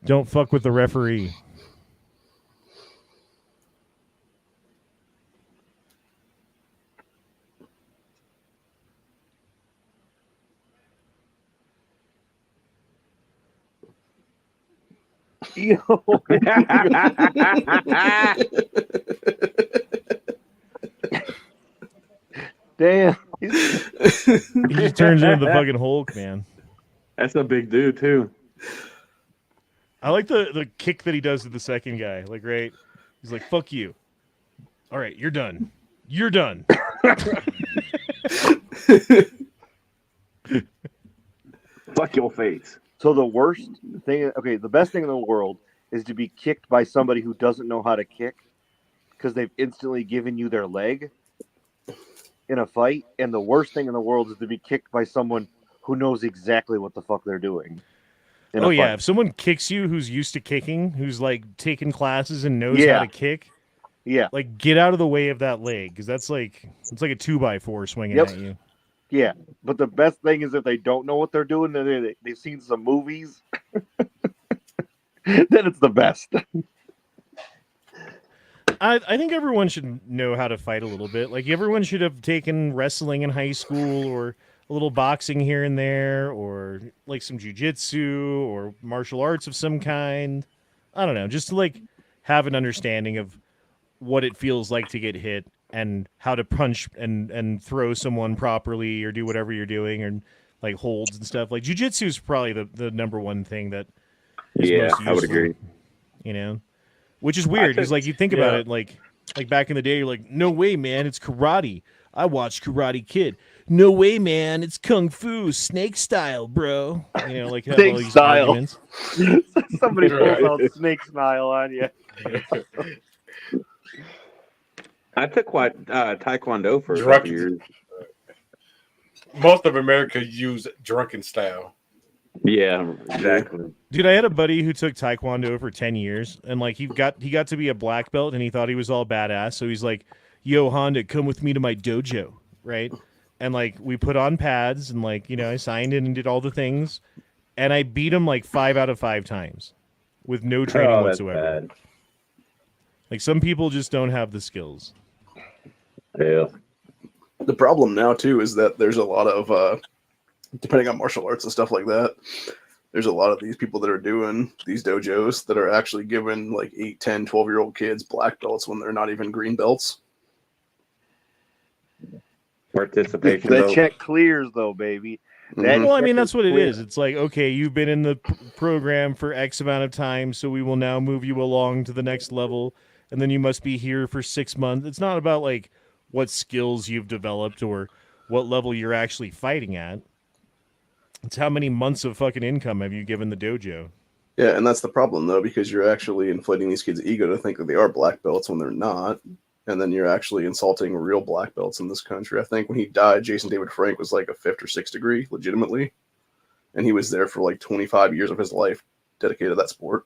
S2: Don't fuck with the referee.
S6: Yo. Damn.
S2: He just turns into the fucking Hulk, man.
S3: That's a big dude too.
S2: I like the kick that he does to the second guy. Like, right? He's like, fuck you. All right, you're done. You're done.
S3: Fuck your face.
S6: So the worst thing, okay, the best thing in the world is to be kicked by somebody who doesn't know how to kick because they've instantly given you their leg in a fight. And the worst thing in the world is to be kicked by someone who knows exactly what the fuck they're doing.
S2: Oh, yeah. If someone kicks you who's used to kicking, who's like taking classes and knows how to kick, like get out of the way of that leg because that's like, it's like a 2x4 swinging at you.
S6: Yeah, but the best thing is if they don't know what they're doing, they've seen some movies, then it's the best.
S2: I think everyone should know how to fight a little bit. Like everyone should have taken wrestling in high school or a little boxing here and there or like some jujitsu or martial arts of some kind. I don't know, just to like have an understanding of what it feels like to get hit and how to punch and throw someone properly or do whatever you're doing or like holds and stuff. Like jiu-jitsu is probably the number one thing that is most useful,
S3: I would agree.
S2: you know, which is weird because like you think about it, like Like back in the day, you're like, no way, man, it's karate. I watched Karate Kid. No way, man, it's kung fu, snake style, bro. You know, like have
S6: Snake
S2: all these
S6: style.
S2: arguments.
S6: Somebody pulls
S1: Right.
S6: out snake style on you.
S3: I took Taekwondo for a couple
S1: Drunken.
S3: years.
S1: Most of America use drunken style.
S3: Yeah, exactly.
S2: Dude, I had a buddy who took Taekwondo for 10 years, and like he got to be a black belt, and he thought he was all badass. So he's like, "Yo, Honda, come with me to my dojo," right? And like we put on pads, and like I signed in and did all the things, and I beat him like 5 out of 5 times with no training whatsoever.
S3: Bad.
S2: Like some people just don't have the skills.
S3: Yeah.
S4: The problem now too is that there's a lot of depending on martial arts and stuff like that, there's a lot of these people that are doing these dojos that are actually giving like 8, 10, 12-year-old kids black belts when they're not even green belts.
S3: Participation.
S6: The
S3: vote.
S6: check clears though, baby. That
S2: Well, I mean,
S6: check
S2: that's what it
S6: clear.
S2: is. It's like, okay, you've been in the program for X amount of time, so we will now move you along to the next level, and then you must be here for 6 months. It's not about like what skills you've developed or what level you're actually fighting at. It's how many months of fucking income have you given the dojo?
S4: Yeah, and that's the problem though, because you're actually inflating these kids' ego to think that they are black belts when they're not. And then you're actually insulting real black belts in this country. I think when he died, Jason David Frank was like a 5th or 6th degree, legitimately. And he was there for like 25 years of his life dedicated to that sport.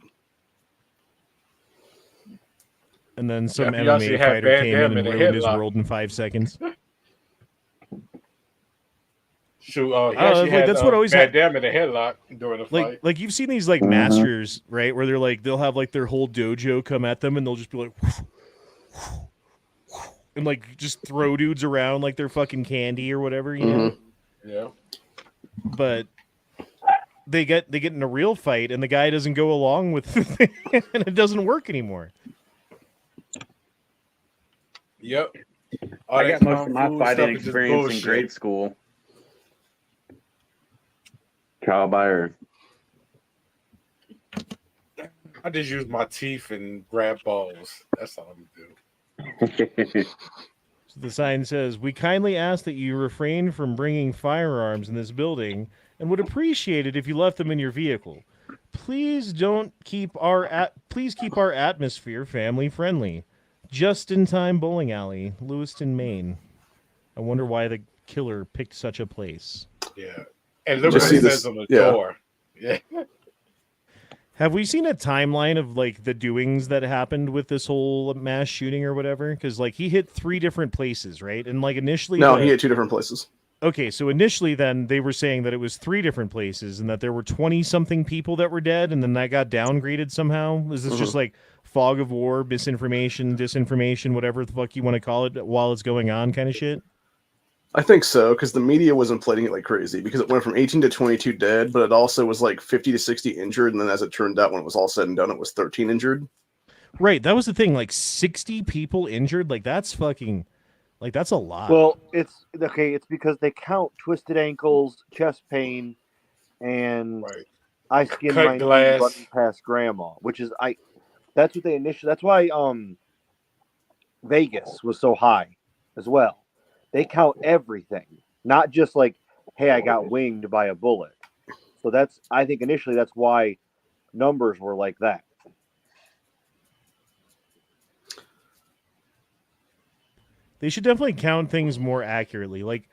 S2: And then some
S1: Yeah, he also
S2: MMA
S1: had
S2: fighter
S1: Van
S2: came
S1: Damme
S2: in and
S1: in the
S2: ruined his
S1: headlock.
S2: world in 5 seconds.
S1: Shoot, he
S2: like,
S1: actually had
S2: that's what always
S1: Van Damme in the headlock during the fight.
S2: Like you've seen these like masters, right? Where they're like they'll have like their whole dojo come at them and they'll just be like and like just throw dudes around like they're fucking candy or whatever, you know?
S1: Yeah.
S2: But they get in a real fight and the guy doesn't go along with the thing and it doesn't work anymore.
S1: Yep.
S3: I got most of my fighting experience in grade school. Trial by ear.
S1: I just use my teeth and grab balls. That's all I'm do.
S2: So the sign says, "We kindly ask that you refrain from bringing firearms in this building and would appreciate it if you left them in your vehicle. Please keep our atmosphere family friendly. Just in time bowling alley, Lewiston, Maine." I wonder why the killer picked such a place.
S1: Yeah. And look what it says on the door. Yeah.
S2: Have we seen a timeline of like the doings that happened with this whole mass shooting or whatever? Because like he hit 3 different places, right? And like initially,
S4: No, he hit 2 different places.
S2: Okay, so initially then they were saying that it was 3 different places and that there were 20-something people that were dead, and then that got downgraded somehow. Is this just like fog of war, misinformation, disinformation, whatever the fuck you want to call it while it's going on kind of shit?
S4: I think so, because the media was inflating it like crazy, because it went from 18 to 22 dead, but it also was like 50 to 60 injured, and then as it turned out, when it was all said and done, it was 13 injured.
S2: Right, that was the thing, like 60 people injured, like that's fucking, like that's a lot.
S6: Well, it's okay. It's because they count twisted ankles, chest pain, and I skinned
S1: Cut
S6: my knee
S1: glass.
S6: running past grandma, which is That's what they initially. That's why Vegas was so high as well. They count everything, not just like, hey, I got winged by a bullet. So I think initially that's why numbers were like that.
S2: They should definitely count things more accurately. Like,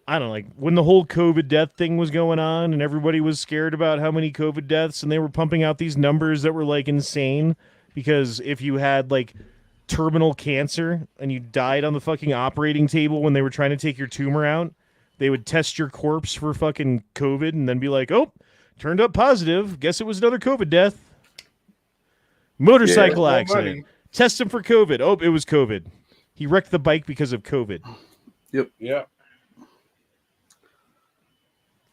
S2: I don't know, like when the whole COVID death thing was going on and everybody was scared about how many COVID deaths, and they were pumping out these numbers that were like insane, because if you had like terminal cancer and you died on the fucking operating table when they were trying to take your tumor out, they would test your corpse for fucking COVID and then be like, oh, turned up positive. Guess it was another COVID death. Motorcycle accident. Test him for COVID. Oh, it was COVID. He wrecked the bike because of COVID.
S4: Yep.
S1: Yeah.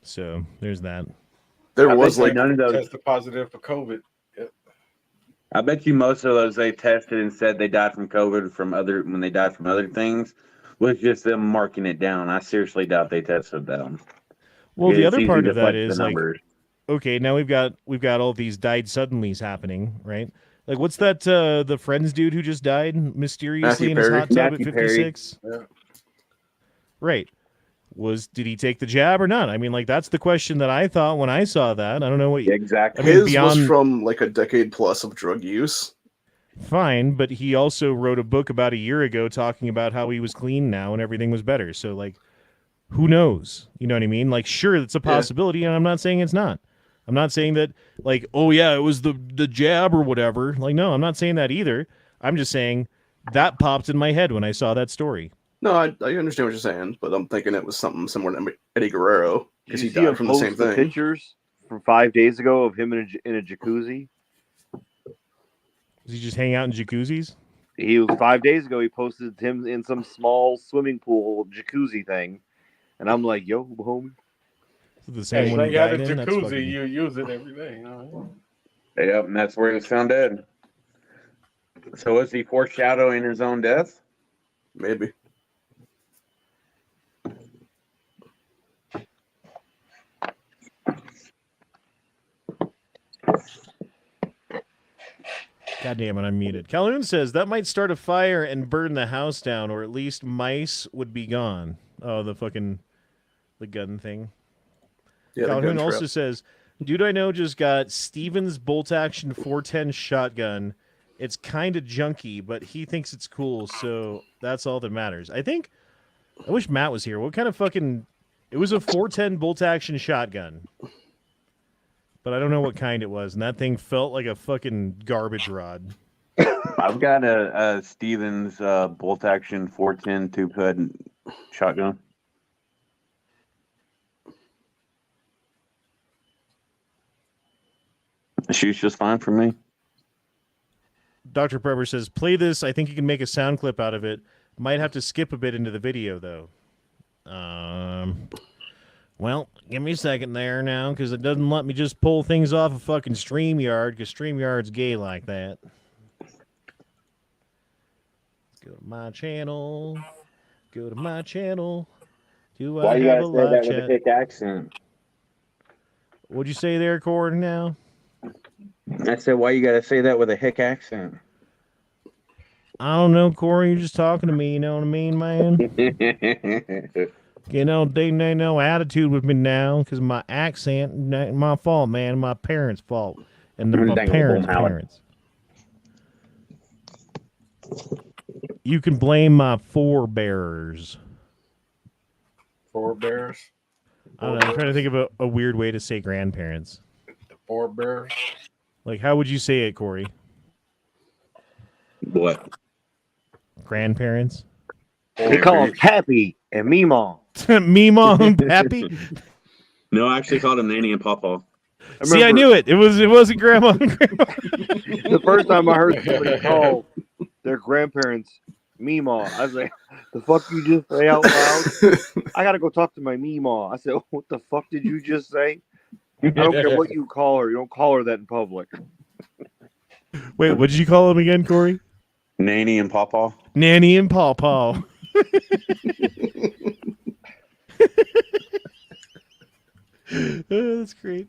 S2: So there's that.
S4: There was like
S3: none of those.
S1: Tested positive for COVID. Yep.
S3: I bet you most of those they tested and said they died from COVID when they died from other things was just them marking it down. I seriously doubt they tested them.
S2: Well, the
S3: It's
S2: other
S3: easy
S2: part
S3: to
S2: of that
S3: fudge
S2: is
S3: the
S2: like,
S3: numbers.
S2: okay, now we've got all these died suddenlies happening, right? Like, what's that? The Friends dude who just died mysteriously
S4: Matthew
S2: in his
S4: Perry.
S2: hot tub
S6: Matthew
S2: at
S6: Perry.
S2: 56.
S4: Yeah.
S2: Right. Did he take the jab or not? I mean, like, that's the question that I thought when I saw that. I don't know what.
S3: Exactly.
S2: I mean,
S4: His was
S2: beyond
S4: from like a decade plus of drug use.
S2: fine, but he also wrote a book about a year ago talking about how he was clean now and everything was better. So, like, who knows? You know what I mean? Like, sure, it's a possibility, and I'm not saying it's not. I'm not saying that, like, oh yeah, it was the jab or whatever. Like, no, I'm not saying that either. I'm just saying that popped in my head when I saw that story.
S4: No, I understand what you're saying, but I'm thinking it was something similar to Eddie Guerrero because
S6: Did
S4: he
S6: you see him
S4: died from the same
S6: post the
S4: thing.
S6: pictures from 5 days ago of him in a jacuzzi?
S2: Does he just hang out in jacuzzis?
S6: He was 5 days ago. He posted him in some small swimming pool jacuzzi thing, and I'm like, "Yo, homie."
S2: The same
S1: Hey,
S2: one
S1: when
S2: he
S1: you have
S2: died
S1: a
S2: in. That's
S1: jacuzzi,
S2: fucking...
S1: you use it every day. You know?
S3: Yep, and that's where he was found dead. So was he foreshadowing his own death?
S4: Maybe.
S2: God damn it, I'm muted. Calhoun says that might start a fire and burn the house down, or at least mice would be gone. Oh, the gun thing.
S4: Yeah,
S2: Calhoun also says, dude I know just got Stevens bolt action 410 shotgun. It's kind of junky, but he thinks it's cool, so that's all that matters. I wish Matt was here. What kind of fucking... It was a 410 bolt action shotgun. But I don't know what kind it was, and that thing felt like a fucking garbage rod.
S3: I've got a Stevens bolt action 410 tube head shotgun. It shoots just fine for me.
S2: Dr. Prepper says, play this. I think you can make a sound clip out of it. Might have to skip a bit into the video, though. Well, give me a second there now, because it doesn't let me just pull things off of fucking StreamYard, because StreamYard's gay like that. Let's go to my channel. Go to my channel. Do I have a live chat?
S3: with a thick accent?
S2: What'd you say there, Cord, now?
S3: I said, why you gotta say that with a hick accent?
S2: I don't know, Corey. You're just talking to me. You know what I mean, man? You know, they ain't no attitude with me now because my accent ain't my fault, man. My parents' fault. And my parents' parents. You can blame my forebearers.
S1: Forebears?
S2: I don't know. I'm trying to think of a weird way to say grandparents.
S1: The forebears?
S2: Like, how would you say it, Corey?
S3: What?
S2: Grandparents?
S6: They call him Pappy and Meemaw.
S2: Meemaw and Pappy?
S3: No, I actually called him Nanny and Pawpaw.
S2: See, I knew it. It wasn't Grandma and Grandma.
S6: The first time I heard somebody call their grandparents Meemaw, I was like, the fuck you just say out loud? I gotta go talk to my Meemaw. I said, what the fuck did you just say? I don't care what you call her. You don't call her that in public.
S2: Wait, what did you call him again, Corey?
S3: Nanny and Pawpaw.
S2: Nanny and Pawpaw. Oh, that's great.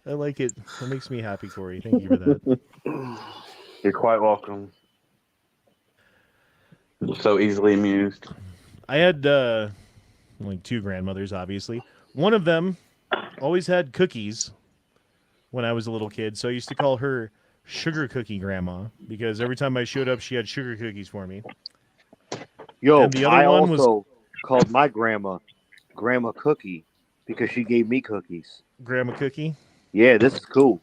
S2: I like it. That makes me happy, Corey. Thank you for that.
S3: You're quite welcome. So easily amused.
S2: I had like two grandmothers, obviously. One of them always had cookies when I was a little kid, so I used to call her Sugar Cookie Grandma because every time I showed up, she had sugar cookies for me.
S6: Yo,
S2: And the other
S6: I
S2: one
S6: also called my grandma Grandma Cookie because she gave me cookies.
S2: Grandma Cookie?
S6: Yeah, this is cool.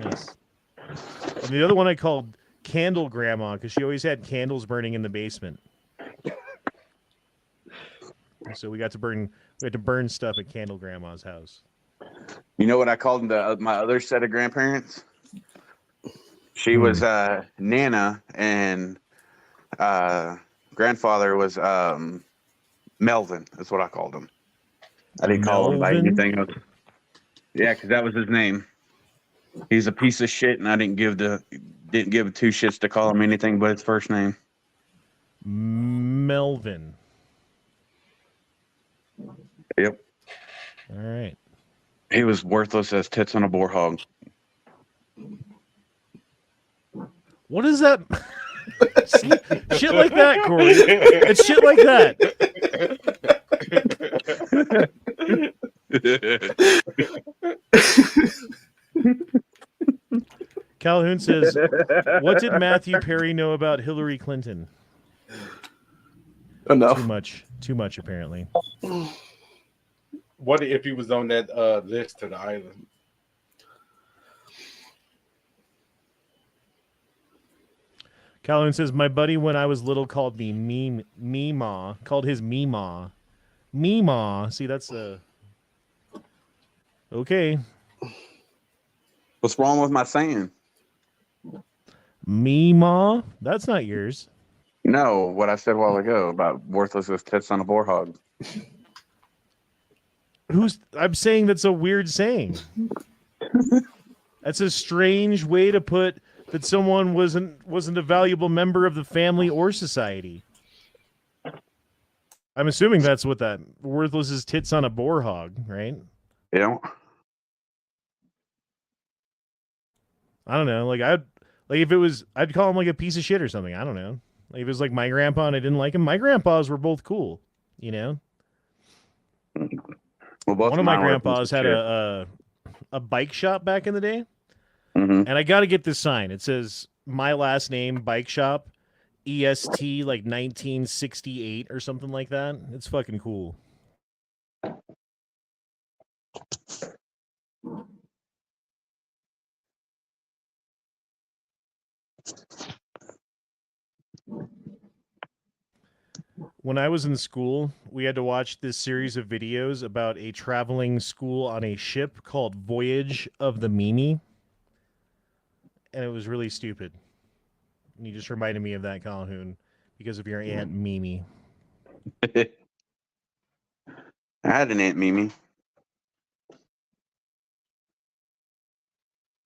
S2: Yes. And the other one I called Candle Grandma because she always had candles burning in the basement. So we got to burn stuff at Candle Grandma's house.
S3: You know what I called my other set of grandparents? She was Nana, and grandfather was Melvin. That's what I called him. I didn't call him by anything else. Yeah, because that was his name. He's a piece of shit, and I didn't give two shits to call him anything but his first name.
S2: Melvin.
S3: Yep.
S2: All right.
S3: He was worthless as tits on a boar hog.
S2: What is that? See, shit like that, Corey. It's shit like that. Calhoun says, "What did Matthew Perry know about Hillary Clinton?"
S4: Enough.
S2: Too much, apparently.
S1: What if he was on that list to the island?
S2: Calhoun says, "My buddy, when I was little, called me Meemaw. Called his Meemaw. Meemaw. See, that's okay.
S3: What's wrong with my saying?
S2: Meemaw? That's not yours.
S3: No, what I said a while ago about worthless as tits on a boar hog.
S2: I'm saying that's a weird saying. That's a strange way to put that someone wasn't a valuable member of the family or society. I'm assuming that's what that worthless as tits on a boar hog, right?
S3: Yeah.
S2: I don't know. If it was, I'd call him like a piece of shit or something. I don't know. Like if it was like my grandpa and I didn't like him, my grandpas were both cool, you know?
S3: Well,
S2: one of my grandpas had a bike shop back in the day.
S3: Mm-hmm.
S2: And I got to get this sign. It says my last name, bike shop, EST, like 1968 or something like that. It's fucking cool. When I was in school, we had to watch this series of videos about a traveling school on a ship called Voyage of the Mimi. And it was really stupid. And you just reminded me of that, Calhoun, because of your Aunt Mimi.
S3: I had an Aunt Mimi.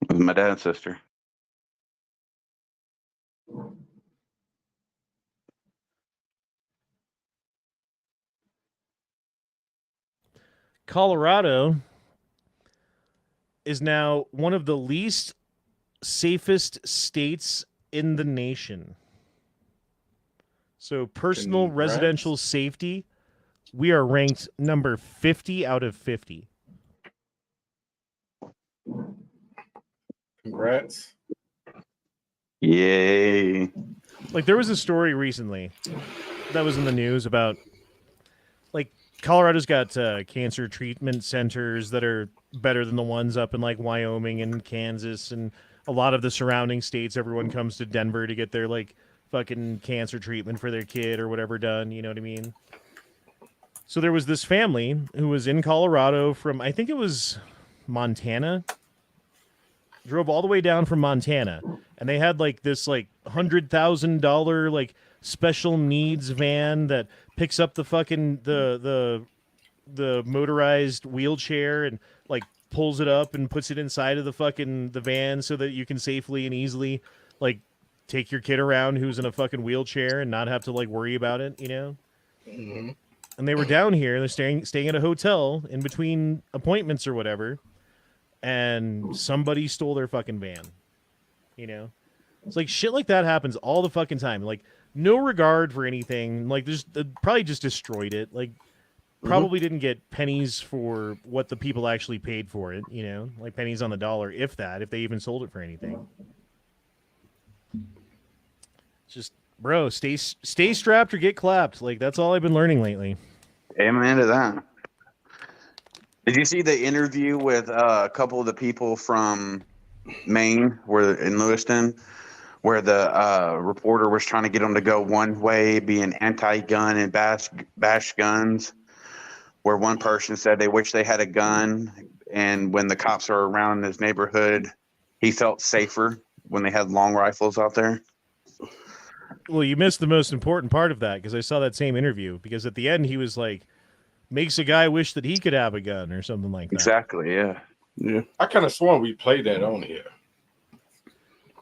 S3: It was my dad's sister.
S2: Colorado is now one of the least safest states in the nation. So personal
S1: Congrats.
S2: residential safety, we are ranked number 50 out of 50.
S1: Congrats.
S3: Yay.
S2: Like there was a story recently that was in the news about like Colorado's got cancer treatment centers that are better than the ones up in like Wyoming and Kansas and a lot of the surrounding states. Everyone comes to Denver to get their like fucking cancer treatment for their kid or whatever done. You know what I mean? So there was this family who was in Colorado from, I think it was Montana, drove all the way down from Montana, and they had like this like $100,000 like special needs van that picks up the fucking the motorized wheelchair and like pulls it up and puts it inside of the van so that you can safely and easily like take your kid around who's in a fucking wheelchair and not have to like worry about it, you know?
S1: Mm-hmm.
S2: And they were down here, they're staying at a hotel in between appointments or whatever, and somebody stole their fucking van. You know? It's like shit like that happens all the fucking time. Like no regard for anything. Like there's probably just destroyed it. Like probably didn't get pennies for what the people actually paid for it, you know? Like pennies on the dollar, if they even sold it for anything. It's just, bro, stay strapped or get clapped. Like that's all I've been learning lately.
S3: Amen to that. Did you see the interview with a couple of the people from Maine, in Lewiston, where the reporter was trying to get them to go one way, being anti-gun and bash guns, where one person said they wish they had a gun, and when the cops are around in his neighborhood, he felt safer when they had long rifles out there?
S2: Well, you missed the most important part of that because I saw that same interview, because at the end he was like, makes a guy wish that he could have a gun or something like that.
S3: Exactly, yeah.
S4: Yeah.
S1: I kind of sworn we played that on here.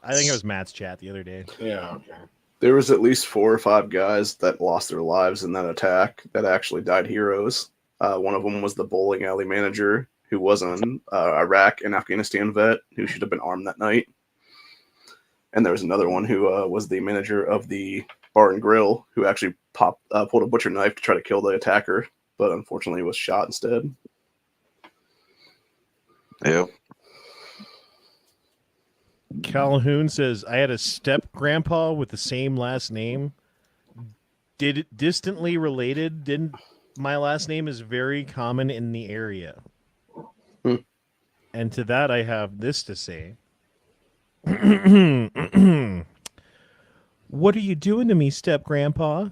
S2: I think it was Matt's chat the other day.
S1: Yeah, okay.
S4: There was at least 4 or 5 guys that lost their lives in that attack that actually died heroes. One of them was the bowling alley manager who was an Iraq and Afghanistan vet who should have been armed that night. And there was another one who was the manager of the bar and grill who actually pulled a butcher knife to try to kill the attacker, but unfortunately was shot instead.
S3: Yep.
S2: Calhoun says, I had a step grandpa with the same last name. Did it distantly related? Didn't my last name is very common in the area. And to that I have this to say. What are you doing to me, step grandpa?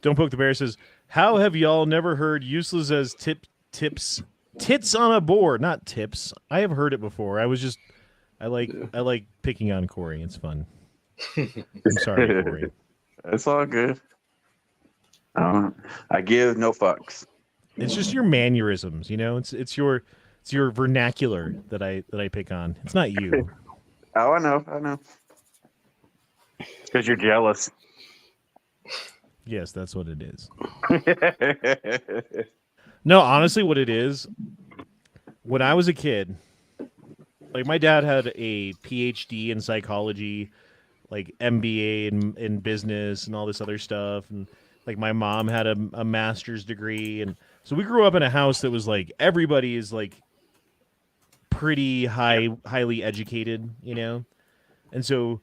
S2: Don't Poke the Bear says, how have y'all never heard useless as tits on a board? Not tips. I have heard it before. I like picking on Corey. It's fun. I'm sorry, Corey.
S3: It's all good. I give no fucks.
S2: It's just your mannerisms, you know. It's your vernacular that I pick on. It's not you.
S3: Oh, I know. Because you're jealous.
S2: Yes, that's what it is. No, honestly, what it is, when I was a kid, like my dad had a PhD in psychology, like MBA in business and all this other stuff, and like my mom had a master's degree, and so we grew up in a house that was like everybody is like pretty highly educated, you know, and so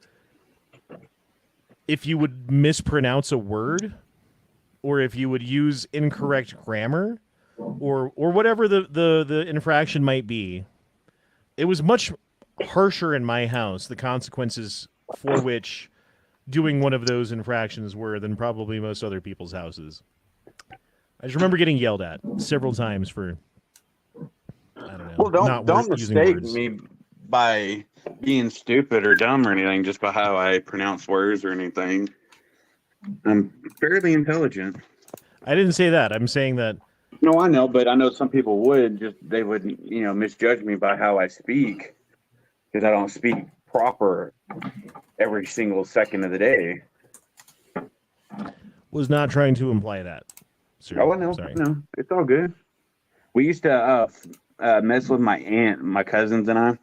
S2: if you would mispronounce a word, or if you would use incorrect grammar, or whatever the infraction might be, it was much harsher in my house, the consequences for which doing one of those infractions were than probably most other people's houses. I just remember getting yelled at several times for, I don't know.
S3: Well, don't mistake me by being stupid or dumb or anything just by how I pronounce words or anything. I'm fairly intelligent.
S2: I didn't say that. I'm saying that.
S3: No, I know, but I know some people they would, misjudge me by how I speak because I don't speak proper every single second of the day.
S2: Was not trying to imply that. Sir.
S3: Oh, no, it's all good. We used to mess with my aunt, my cousins and I,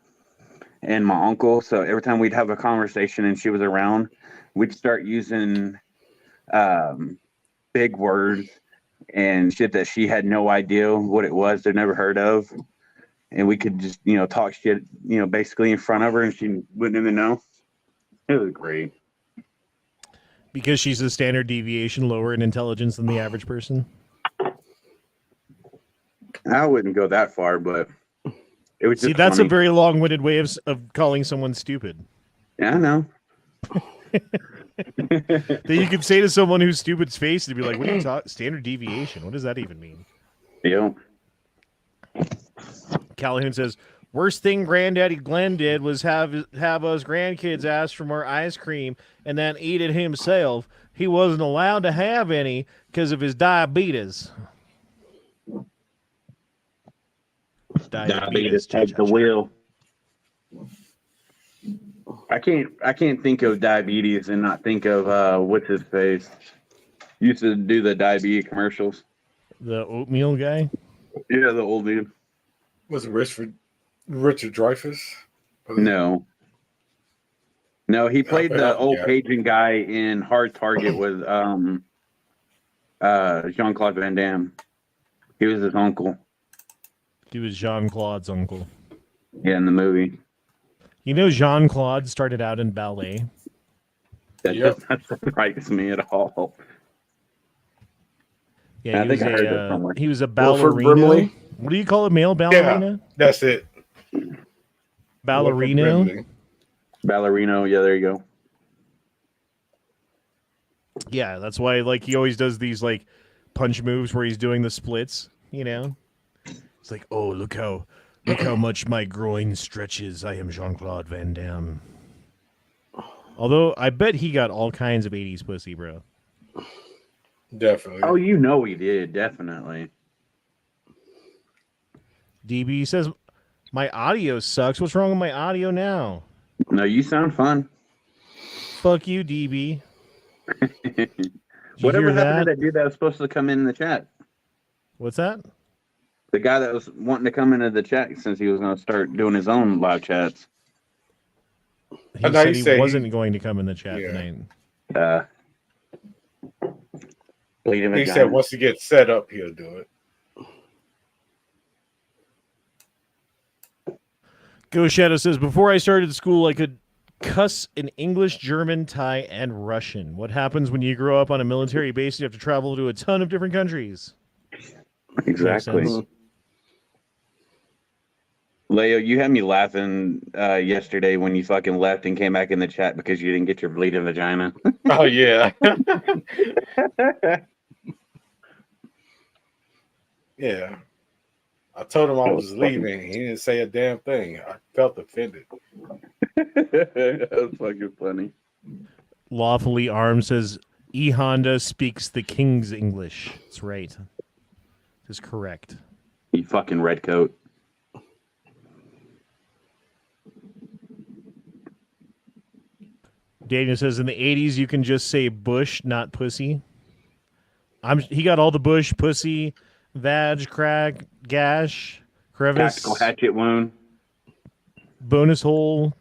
S3: and my uncle. So every time we'd have a conversation and she was around, we'd start using big words and shit that she had no idea what it was, they'd never heard of. And we could just, talk shit, basically in front of her and she wouldn't even know. It was great.
S2: Because she's a standard deviation lower in intelligence than the average person?
S3: I wouldn't go that far, but it was just
S2: See, that's
S3: funny.
S2: a very long-winded way of calling someone stupid.
S3: Yeah, I know.
S2: That you could say to someone who's stupid's face and be like, what are you talking? Standard deviation. What does that even mean?
S3: Yeah.
S2: Calhoun says, worst thing Granddaddy Glenn did was have us grandkids ask for more ice cream and then eat it himself. He wasn't allowed to have any because of his diabetes.
S3: Diabetes take the wheel. I can't think of diabetes and not think of what's his face. Used to do the diabetes commercials.
S2: The oatmeal guy?
S3: Yeah, the old dude.
S1: Was it Richard Dreyfuss?
S3: No, he played the old Cajun guy in Hard Target with Jean-Claude Van Damme. He was his uncle.
S2: He was Jean-Claude's uncle.
S3: Yeah, in the movie.
S2: Jean-Claude started out in ballet.
S3: That doesn't surprise me at all.
S2: Yeah,
S3: I think I heard that somewhere.
S2: He was a ballerino. What do you call a male ballerina?
S1: Yeah, that's it.
S2: Ballerino?
S3: Ballerino, yeah, there you go.
S2: Yeah, that's why he always does these punch moves where he's doing the splits, It's like, oh, look how much my groin stretches. I am Jean-Claude Van Damme. Although I bet he got all kinds of 80s pussy, bro.
S1: Definitely.
S3: Oh, he did, definitely.
S2: DB says, my audio sucks. What's wrong with my audio now?
S3: No, you sound fun.
S2: Fuck you, DB.
S3: Whatever happened to that dude that was supposed to come in the chat?
S2: What's that?
S3: The guy that was wanting to come into the chat since he was going to start doing his own live chats.
S2: He said he wasn't going to come in the chat tonight.
S1: He said once he gets set up, he'll do it.
S2: Go Shadow says, before I started school, I could cuss in English, German, Thai, and Russian. What happens when you grow up on a military base? You have to travel to a ton of different countries.
S3: Exactly. Leo, you had me laughing yesterday when you fucking left and came back in the chat because you didn't get your bleeding vagina.
S1: Oh, yeah. Yeah. I told him I was leaving. He didn't say a damn thing. I felt offended.
S3: That was fucking funny.
S2: Lawfully Armed says, E Honda speaks the King's English. That's right. That's correct.
S3: You fucking redcoat.
S2: Daniel says, in the 80s, you can just say bush, not pussy. He got all the bush, pussy, vag, crack, gash, crevice,
S3: Tactical hatchet wound,
S2: bonus hole,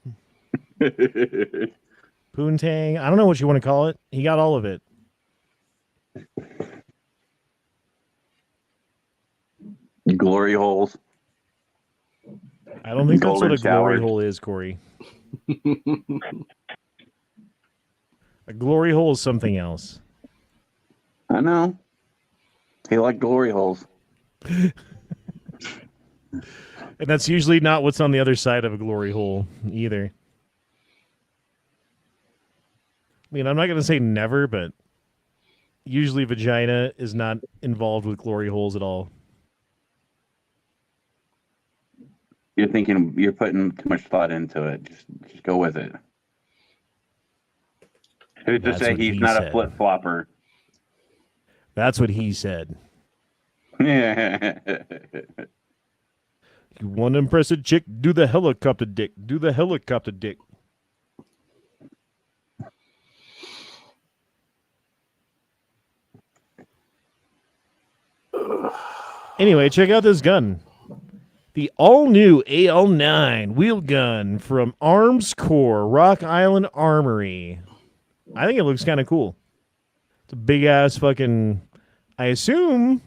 S2: poontang. I don't know what you want to call it. He got all of it.
S3: Glory holes.
S2: I don't think that's what a glory
S3: showers.
S2: hole is, Corey. A glory hole is something else.
S3: I know. He liked glory holes.
S2: And that's usually not what's on the other side of a glory hole either. I mean, I'm not going to say never, but usually vagina is not involved with glory holes at all.
S3: You're thinking you're putting too much thought into it. Just go with it. Who's to say he's not a flip flopper?
S2: That's what he said.
S3: Yeah.
S2: You want to impress a chick? Do the helicopter dick. Do the helicopter dick. Anyway, check out this gun. The all-new AL9 wheel gun from Arms Corps, Rock Island Armory. I think it looks kind of cool. It's a big-ass fucking... I assume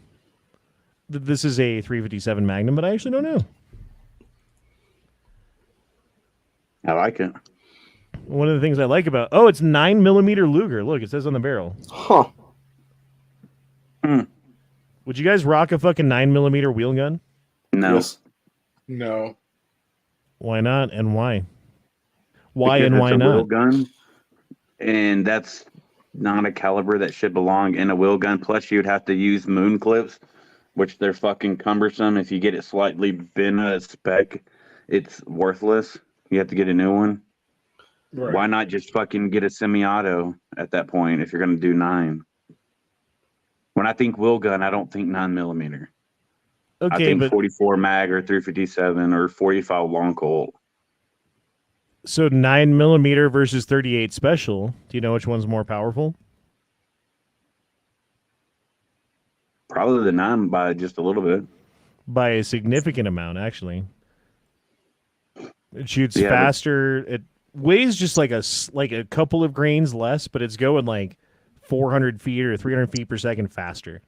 S2: that this is a 357 Magnum, but I actually don't know.
S3: I like it.
S2: One of the things I like about... Oh, it's 9mm Luger. Look, it says on the barrel.
S4: Huh.
S2: Would you guys rock a fucking 9mm wheel gun?
S3: No.
S4: Yes.
S1: No.
S2: Why not, and why? Why
S3: Because
S2: and why
S3: it's a
S2: not?
S3: wheel gun, and that's not a caliber that should belong in a wheel gun. Plus, you'd have to use moon clips, which they're fucking cumbersome. If you get it slightly bent a spec, it's worthless. You have to get a new one.
S1: Right.
S3: Why not just fucking get a semi-auto at that point if you're going to do 9? When I think wheel gun, I don't think 9mm. I
S2: Okay,
S3: think
S2: but
S3: 44 mag or 357 or 45 long Colt.
S2: so 9mm versus 38 special. Do you know which one's more powerful?
S3: Probably the 9 by just a little bit.
S2: By a significant amount, actually. It shoots
S3: Yeah, but-
S2: faster. It weighs just like a couple of grains less, but it's going like 400 feet or 300 feet per second faster.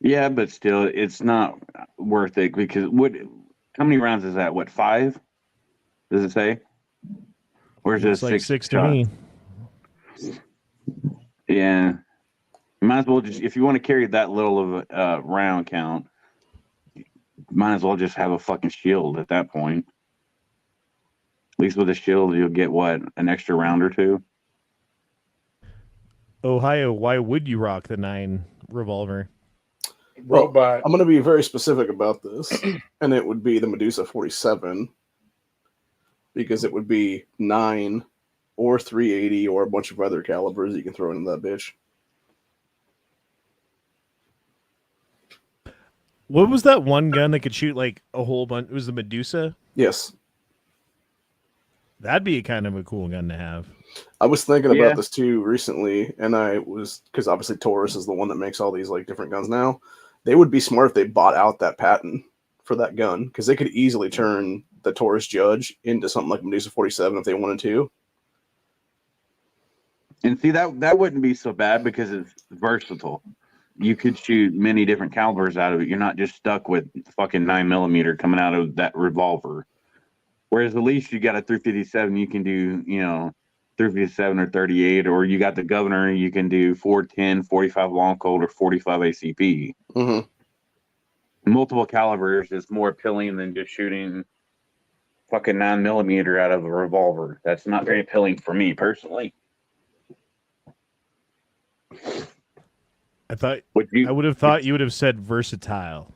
S3: Yeah, but still, it's not worth it because how many rounds is that? What, 5? Does it say? Or is it
S2: It's like 6 to
S3: shot?
S2: me.
S3: Yeah. You might as well just, if you want to carry that little of a round count, might as well just have a fucking shield at that point. At least with a shield, you'll get what, an extra round or 2?
S2: Ohio, why would you rock the 9 revolver?
S4: Well,
S1: Robot.
S4: I'm going to be very specific about this, and it would be the Medusa 47 because it would be 9 or 380 or a bunch of other calibers you can throw into that bitch.
S2: What was that one gun that could shoot like a whole bunch? It was the Medusa?
S4: Yes.
S2: That'd be kind of a cool gun to have.
S4: I was thinking
S3: Yeah.
S4: about this too recently, and I was, because obviously Taurus is the one that makes all these like different guns now, they would be smart if they bought out that patent for that gun, because they could easily turn the Taurus Judge into something like Medusa 47 if they wanted to.
S3: And see, that wouldn't be so bad because it's versatile. You could shoot many different calibers out of it. You're not just stuck with fucking 9mm coming out of that revolver. Whereas at least you got a 357, you can do, 357 or 38, or you got the Governor, you can do 410, 45 long colt, or 45 ACP.
S4: Mm-hmm.
S3: Multiple calibers is more appealing than just shooting fucking 9mm out of a revolver. That's not very appealing for me personally.
S2: I would have thought you would have said versatile.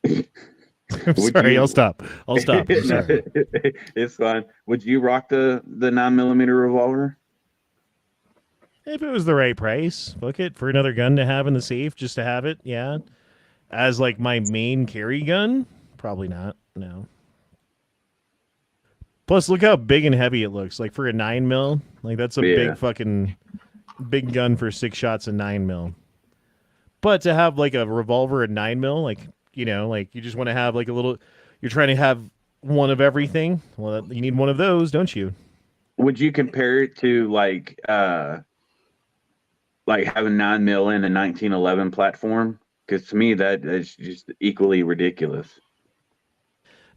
S2: I'm sorry, I'll stop. I'm sorry.
S3: It's fine. Would you rock the 9mm revolver?
S2: If it was the right price, fuck it, for another gun to have in the safe, just to have it, yeah. As like my main carry gun, probably not. No. Plus, look how big and heavy it looks. Like for a 9mm, like that's a big fucking big gun for 6 shots of 9mm. But to have like a revolver at 9mm, like like you just want to have like a little. You're trying to have one of everything. Well, you need one of those, don't you?
S3: Would you compare it to like having 9mm in a 1911 platform? Because to me, that is just equally ridiculous.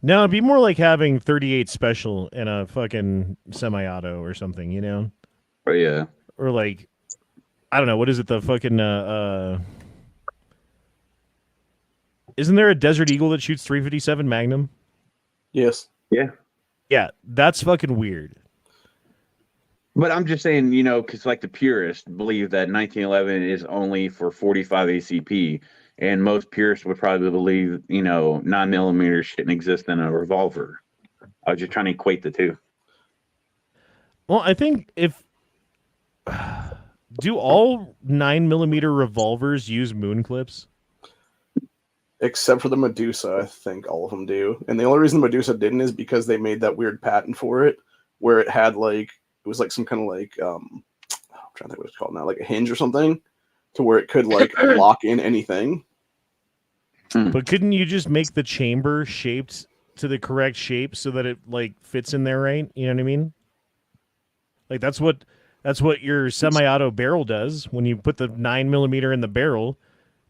S2: No, it'd be more like having 38 special in a fucking semi-auto or something,
S3: Oh yeah.
S2: Or like, I don't know, what is it? The fucking isn't there a Desert Eagle that shoots 357 Magnum?
S4: Yes.
S3: Yeah.
S2: Yeah, that's fucking weird.
S3: But I'm just saying, because like the purists believe that 1911 is only for 45 ACP, and most purists would probably believe, 9mm shouldn't exist in a revolver. I was just trying to equate the two.
S2: Well, I think do all 9mm revolvers use moon clips?
S4: Except for the Medusa, I think all of them do. And the only reason the Medusa didn't is because they made that weird patent for it, where it had it was like some kind of I'm trying to think what it's called now, like a hinge or something, to where it could lock in anything.
S2: But couldn't you just make the chamber shaped to the correct shape so that it fits in there, right? You know what I mean? Like that's what your semi-auto barrel does. When you put the 9mm in the barrel,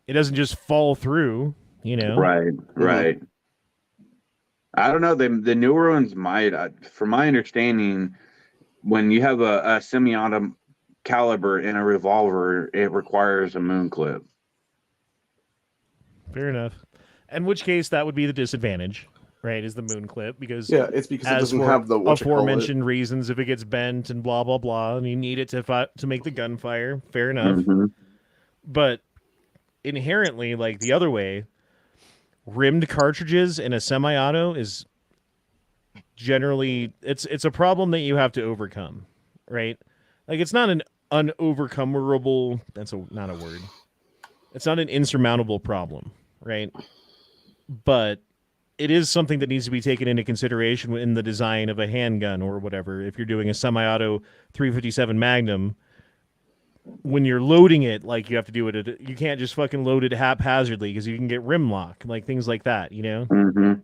S2: it doesn't just fall through,
S3: Right. I don't know. The newer ones might. From my understanding, when you have a semi-auto caliber in a revolver, it requires a moon clip.
S2: Fair enough. In which case, that would be the disadvantage, right? Is the moon clip because
S4: it's because it doesn't have the
S2: aforementioned reasons. If it gets bent and blah blah blah, and you need it to make the gun fire. Fair enough.
S3: Mm-hmm.
S2: But inherently, like the other way, rimmed cartridges in a semi-auto is generally it's a problem that you have to overcome, right? Like it's not an unovercomable. That's not a word. It's not an insurmountable problem, right? But it is something that needs to be taken into consideration in the design of a handgun or whatever. If you're doing a semi-auto 357 Magnum, when you're loading it, you have to do it. You can't just fucking load it haphazardly because you can get rim lock, things like that,
S3: Mm-hmm.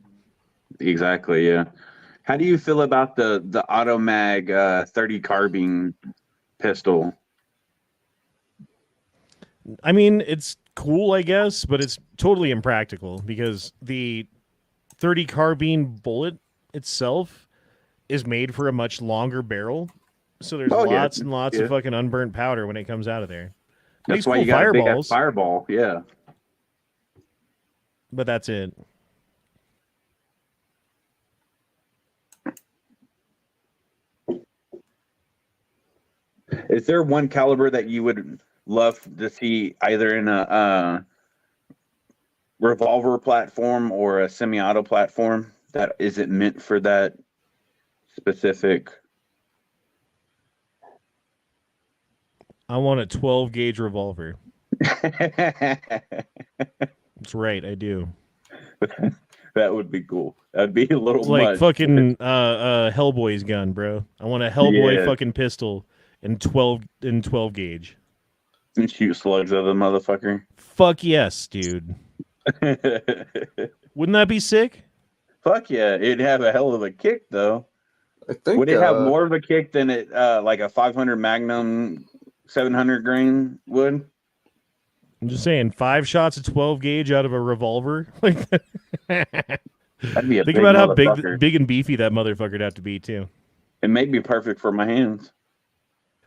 S3: Exactly, yeah. How do you feel about the Automag 30 carbine pistol?
S2: I mean, it's cool, I guess, but it's totally impractical because the 30 carbine bullet itself is made for a much longer barrel. So there's lots and lots of fucking unburnt powder when it comes out of there.
S3: That's why you got fireballs. A big fireball, yeah.
S2: But that's it.
S3: Is there one caliber that you would love to see either in a revolver platform or a semi-auto platform that isn't meant for that specific?
S2: I want a 12 gauge revolver. That's right, I do.
S3: That would be cool. That'd be a little much.
S2: Fucking Hellboy's gun, bro. I want a Hellboy fucking pistol in 12 gauge.
S3: And shoot slugs at the motherfucker.
S2: Fuck yes, dude. Wouldn't that be sick?
S3: Fuck yeah, it'd have a hell of a kick though.
S4: I think
S3: Would it have more of a kick than it like a 500 Magnum 700 grain would?
S2: I'm just saying, 5 shots of 12 gauge out of a revolver. Like,
S3: That'd be a
S2: think
S3: big
S2: about how
S3: motherfucker.
S2: big and beefy that motherfucker'd have to be too.
S3: It may be perfect for my hands.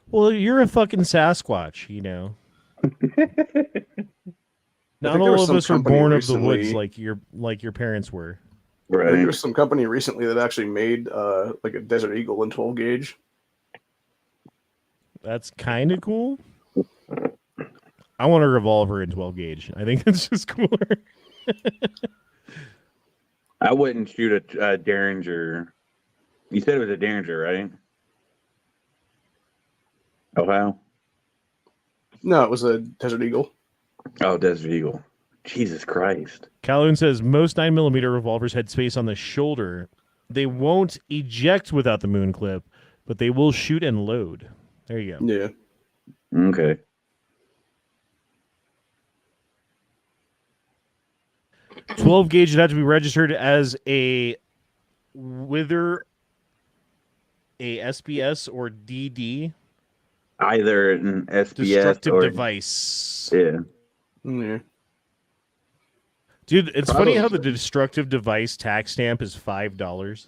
S2: Well, you're a fucking Sasquatch, you know. Not all of us are born of the woods like your parents were.
S4: I think there's some company recently that actually made like a Desert Eagle in 12 gauge.
S2: That's kind of cool. I want a revolver in 12 gauge. I think that's just cooler.
S3: I wouldn't shoot a Derringer. You said it was a Derringer, right? Oh, wow.
S4: No, it was a Desert Eagle.
S3: Oh, Desert Eagle. Jesus Christ.
S2: Calhoun says most 9mm revolvers had space on the shoulder. They won't eject without the moon clip, but they will shoot and load. There you go.
S4: Yeah.
S3: Okay.
S2: .12 gauge would have to be registered as a whether a SPS or DD.
S3: Either an SPS
S2: destructive
S3: or
S2: device.
S3: Yeah.
S4: Yeah.
S2: Dude, it's funny how the destructive device tax stamp is $5.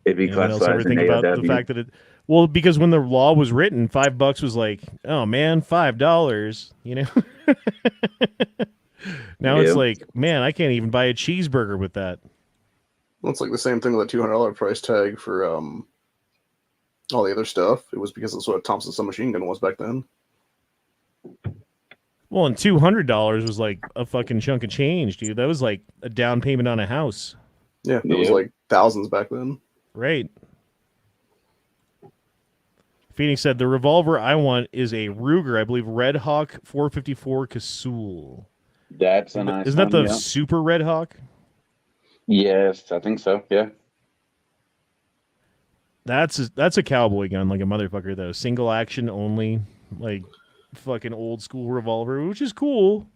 S3: It'd be
S2: Anyone else
S3: classified
S2: ever
S3: as
S2: think
S3: an
S2: about
S3: AOW.
S2: the fact that it? Well, because when the law was written, $5 was like, oh man, $5. You know. Now it's like, man, I can't even buy a cheeseburger with that.
S4: Well, it's like the same thing with a $200 price tag for all the other stuff. It was because that's what a Thompson submachine gun was back then.
S2: Well, and $200 was like a fucking chunk of change, dude. That was like a down payment on a house.
S4: Yeah, it was like thousands back then.
S2: Right. Phoenix said the revolver I want is a Ruger, I believe, Red Hawk 454 Casull.
S3: That's a nice
S2: Isn't that the
S3: one, yeah.
S2: Super Red Hawk?
S3: Yes, I think so. Yeah.
S2: That's a cowboy gun, like a motherfucker though. Single action only, like fucking old school revolver, which is cool.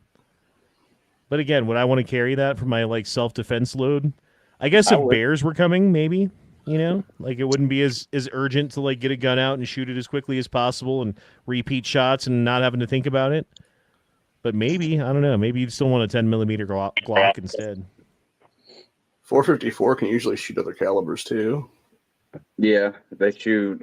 S2: But again, would I want to carry that for my like self defense load? I guess if bears were coming, maybe, you know, like it wouldn't be as urgent to like get a gun out and shoot it as quickly as possible and repeat shots and not having to think about it. But maybe, I don't know, maybe you'd still want a 10mm Glock instead.
S4: 454 can usually shoot other calibers too.
S3: Yeah, they shoot.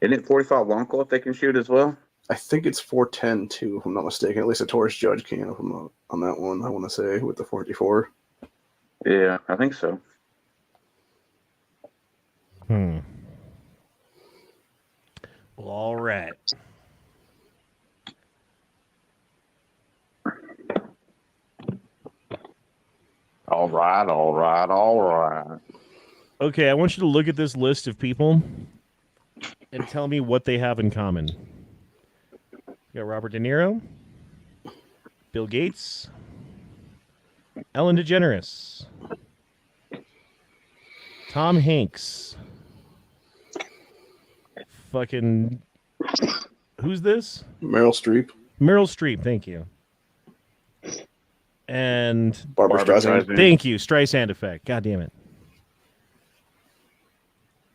S3: Isn't it 45 long clip they can shoot as well?
S4: I think it's 410 too, if I'm not mistaken. At least a Taurus Judge can, if I'm not on that one. I want to say with the 454.
S3: Yeah, I think so.
S2: Well, all right.
S3: All right.
S2: Okay, I want you to look at this list of people and tell me what they have in common. You got Robert De Niro, Bill Gates, Ellen DeGeneres, Tom Hanks, fucking, who's this?
S4: Meryl Streep.
S2: Meryl Streep, thank you. And
S4: Barbara Streisand.
S2: Thank you, Streisand effect. God damn it.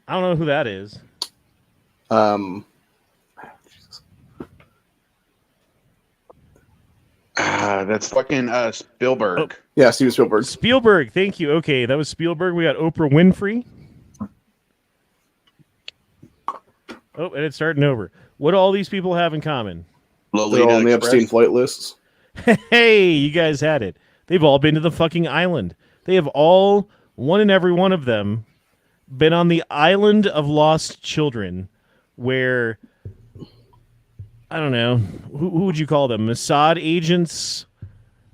S2: I don't know who that is.
S3: That's fucking Spielberg.
S2: Oh.
S4: Yeah, Steven Spielberg.
S2: Spielberg, thank you. Okay, that was Spielberg. We got Oprah Winfrey. Oh, and it's starting over. What do all these people have in common?
S4: They're all on the Epstein flight lists.
S2: Hey, you guys had it. They've all been to the fucking island. They have all, one and every one of them, been on the island of lost children where, I don't know, who would you call them? Mossad agents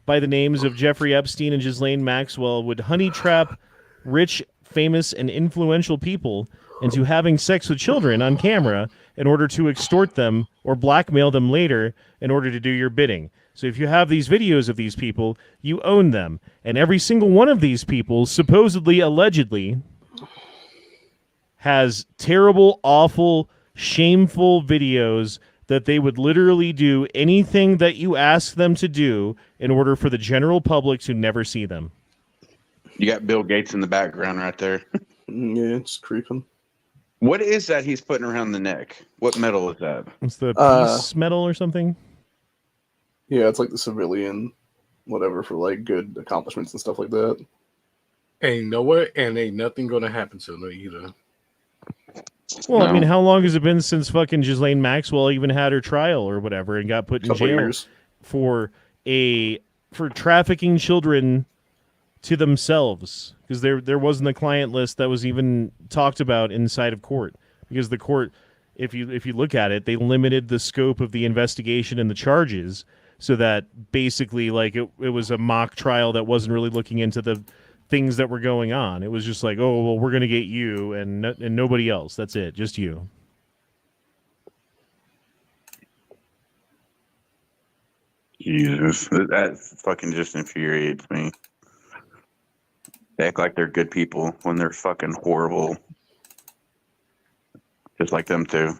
S2: by the names of Jeffrey Epstein and Ghislaine Maxwell would honey trap rich, famous, and influential people into having sex with children on camera in order to extort them or blackmail them later in order to do your bidding. So if you have these videos of these people, you own them. And every single one of these people, supposedly, allegedly, has terrible, awful, shameful videos that they would literally do anything that you ask them to do in order for the general public to never see them.
S3: You got Bill Gates in the background right there.
S4: Yeah, it's creeping.
S3: What is that he's putting around the neck? What metal is that?
S2: It's the peace medal or something?
S4: Yeah, it's like the civilian, whatever, for like good accomplishments and stuff like that.
S1: Ain't know what, and ain't nothing gonna happen to them either.
S2: Well,
S3: No.
S2: I mean, how long has it been since fucking Ghislaine Maxwell even had her trial or whatever and got put in
S4: Couple
S2: jail
S4: years.
S2: for trafficking children to themselves? Because there wasn't a client list that was even talked about inside of court. Because the court, if you look at it, they limited the scope of the investigation and the charges so that basically like it was a mock trial that wasn't really looking into the things that were going on. It was just like, oh, well, we're going to get you and nobody else. That's it. Just you.
S3: Jesus, that fucking just infuriates me. They act like they're good people when they're fucking horrible. Just like them too.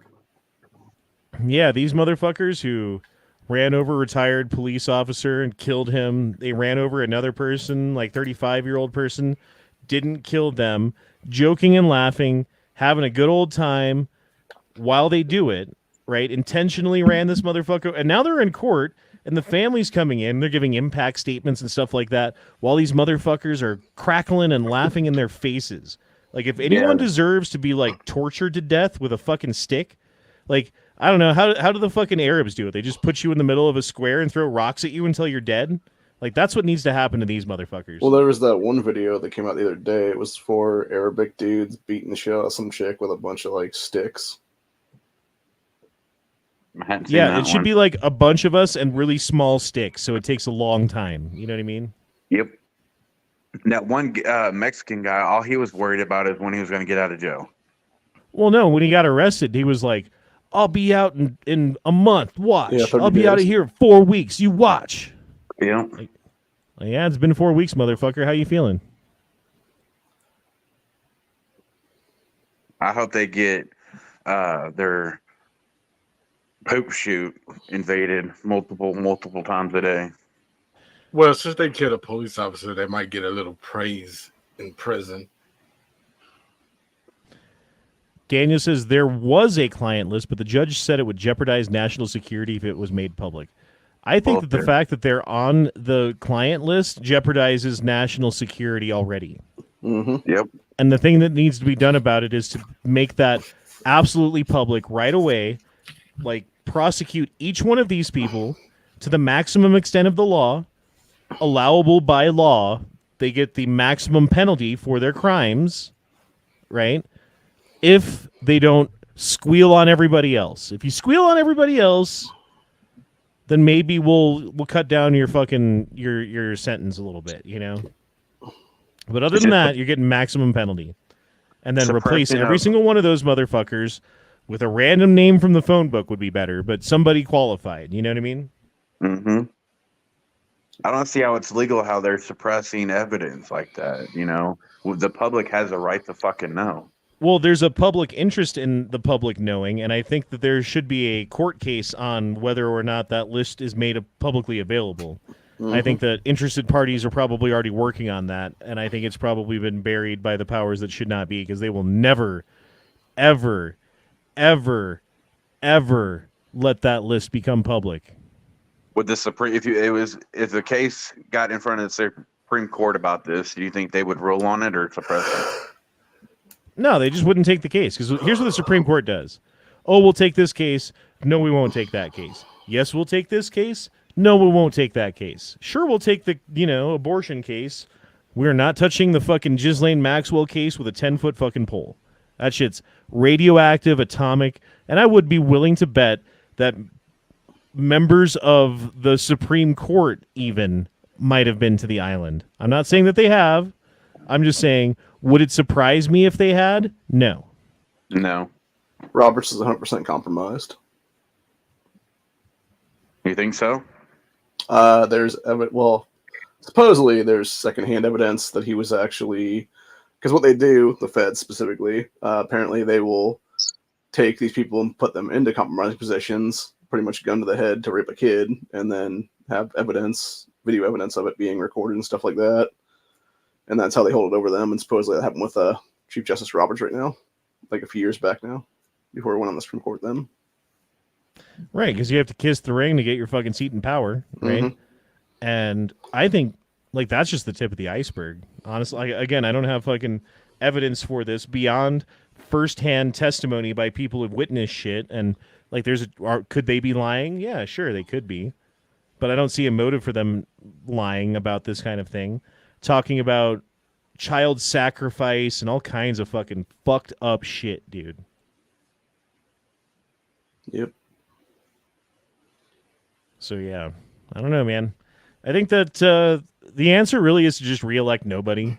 S2: Yeah, these motherfuckers who ran over a retired police officer and killed him. They ran over another person, like 35-year-old person, didn't kill them, joking and laughing, having a good old time while they do it, right? Intentionally ran this motherfucker. And now they're in court, and the family's coming in. They're giving impact statements and stuff like that while these motherfuckers are crackling and laughing in their faces. Like, if anyone deserves to be, like, tortured to death with a fucking stick, like, I don't know, how do the fucking Arabs do it? They just put you in the middle of a square and throw rocks at you until you're dead? Like, that's what needs to happen to these motherfuckers.
S4: Well, there was that one video that came out the other day. It was 4 Arabic dudes beating the shit out of some chick with a bunch of, like, sticks.
S2: Yeah, it should be like a bunch of us and really small sticks, so it takes a long time. You know what I mean?
S3: Yep. That one Mexican guy, all he was worried about is when he was going to get out of jail.
S2: Well, no, when he got arrested, he was like, I'll be out in a month. Watch.
S4: Yeah, 30
S2: I'll be out of
S4: days.
S2: here in 4 weeks. You watch.
S3: Yeah.
S2: Like, yeah, it's been 4 weeks, motherfucker. How you feeling?
S3: I hope they get their poop chute invaded multiple times a day.
S1: Well, since they killed a police officer, they might get a little praise in prison.
S2: Daniel says there was a client list, but the judge said it would jeopardize national security if it was made public. I think that the fact that they're on the client list jeopardizes national security already.
S4: Mm-hmm.
S3: Yep.
S2: And the thing that needs to be done about it is to make that absolutely public right away, like prosecute each one of these people to the maximum extent of the law, allowable by law. They get the maximum penalty for their crimes, right? If they don't squeal on everybody else. If you squeal on everybody else, then maybe we'll cut down your fucking your sentence a little bit, you know? But other than that, you're getting maximum penalty. And then replace every single one of those motherfuckers with a random name from the phone book would be better, but somebody qualified, you know what I mean?
S3: Mm-hmm. I don't see how it's legal how they're suppressing evidence like that, you know? The public has a right to fucking know.
S2: Well, there's a public interest in the public knowing, and I think that there should be a court case on whether or not that list is made publicly available. Mm-hmm. I think that interested parties are probably already working on that, and I think it's probably been buried by the powers that should not be, because they will never, ever, ever, ever let that list become public.
S3: Would the Supreme, if the case got in front of the Supreme Court about this, do you think they would rule on it or suppress it?
S2: No, they just wouldn't take the case, because here's what the Supreme Court does. Oh, we'll take this case. No, we won't take that case. Yes, we'll take this case. No, we won't take that case. Sure, we'll take the, abortion case. We're not touching the fucking Ghislaine Maxwell case with a 10-foot fucking pole. That shit's radioactive, atomic, and I would be willing to bet that members of the Supreme Court even might have been to the island. I'm not saying that they have. I'm just saying, would it surprise me if they had? No.
S3: No.
S4: Roberts is 100% compromised.
S3: You think so?
S4: Supposedly there's secondhand evidence that he was actually, because what they do, the Feds specifically, apparently they will take these people and put them into compromising positions, pretty much gun to the head to rape a kid, and then have video evidence of it being recorded and stuff like that. And that's how they hold it over them. And supposedly that happened with Chief Justice Roberts right now, like a few years back now, before he went on the Supreme Court then.
S2: Right, because you have to kiss the ring to get your fucking seat in power, right?
S4: Mm-hmm.
S2: And I think, like, that's just the tip of the iceberg. Honestly, again, I don't have fucking evidence for this beyond firsthand testimony by people who've witnessed shit. And, like, could they be lying? Yeah, sure, they could be. But I don't see a motive for them lying about this kind of thing. Talking about child sacrifice and all kinds of fucking fucked up shit, dude.
S4: Yep.
S2: So, yeah, I don't know, man. I think that the answer really is to just reelect nobody.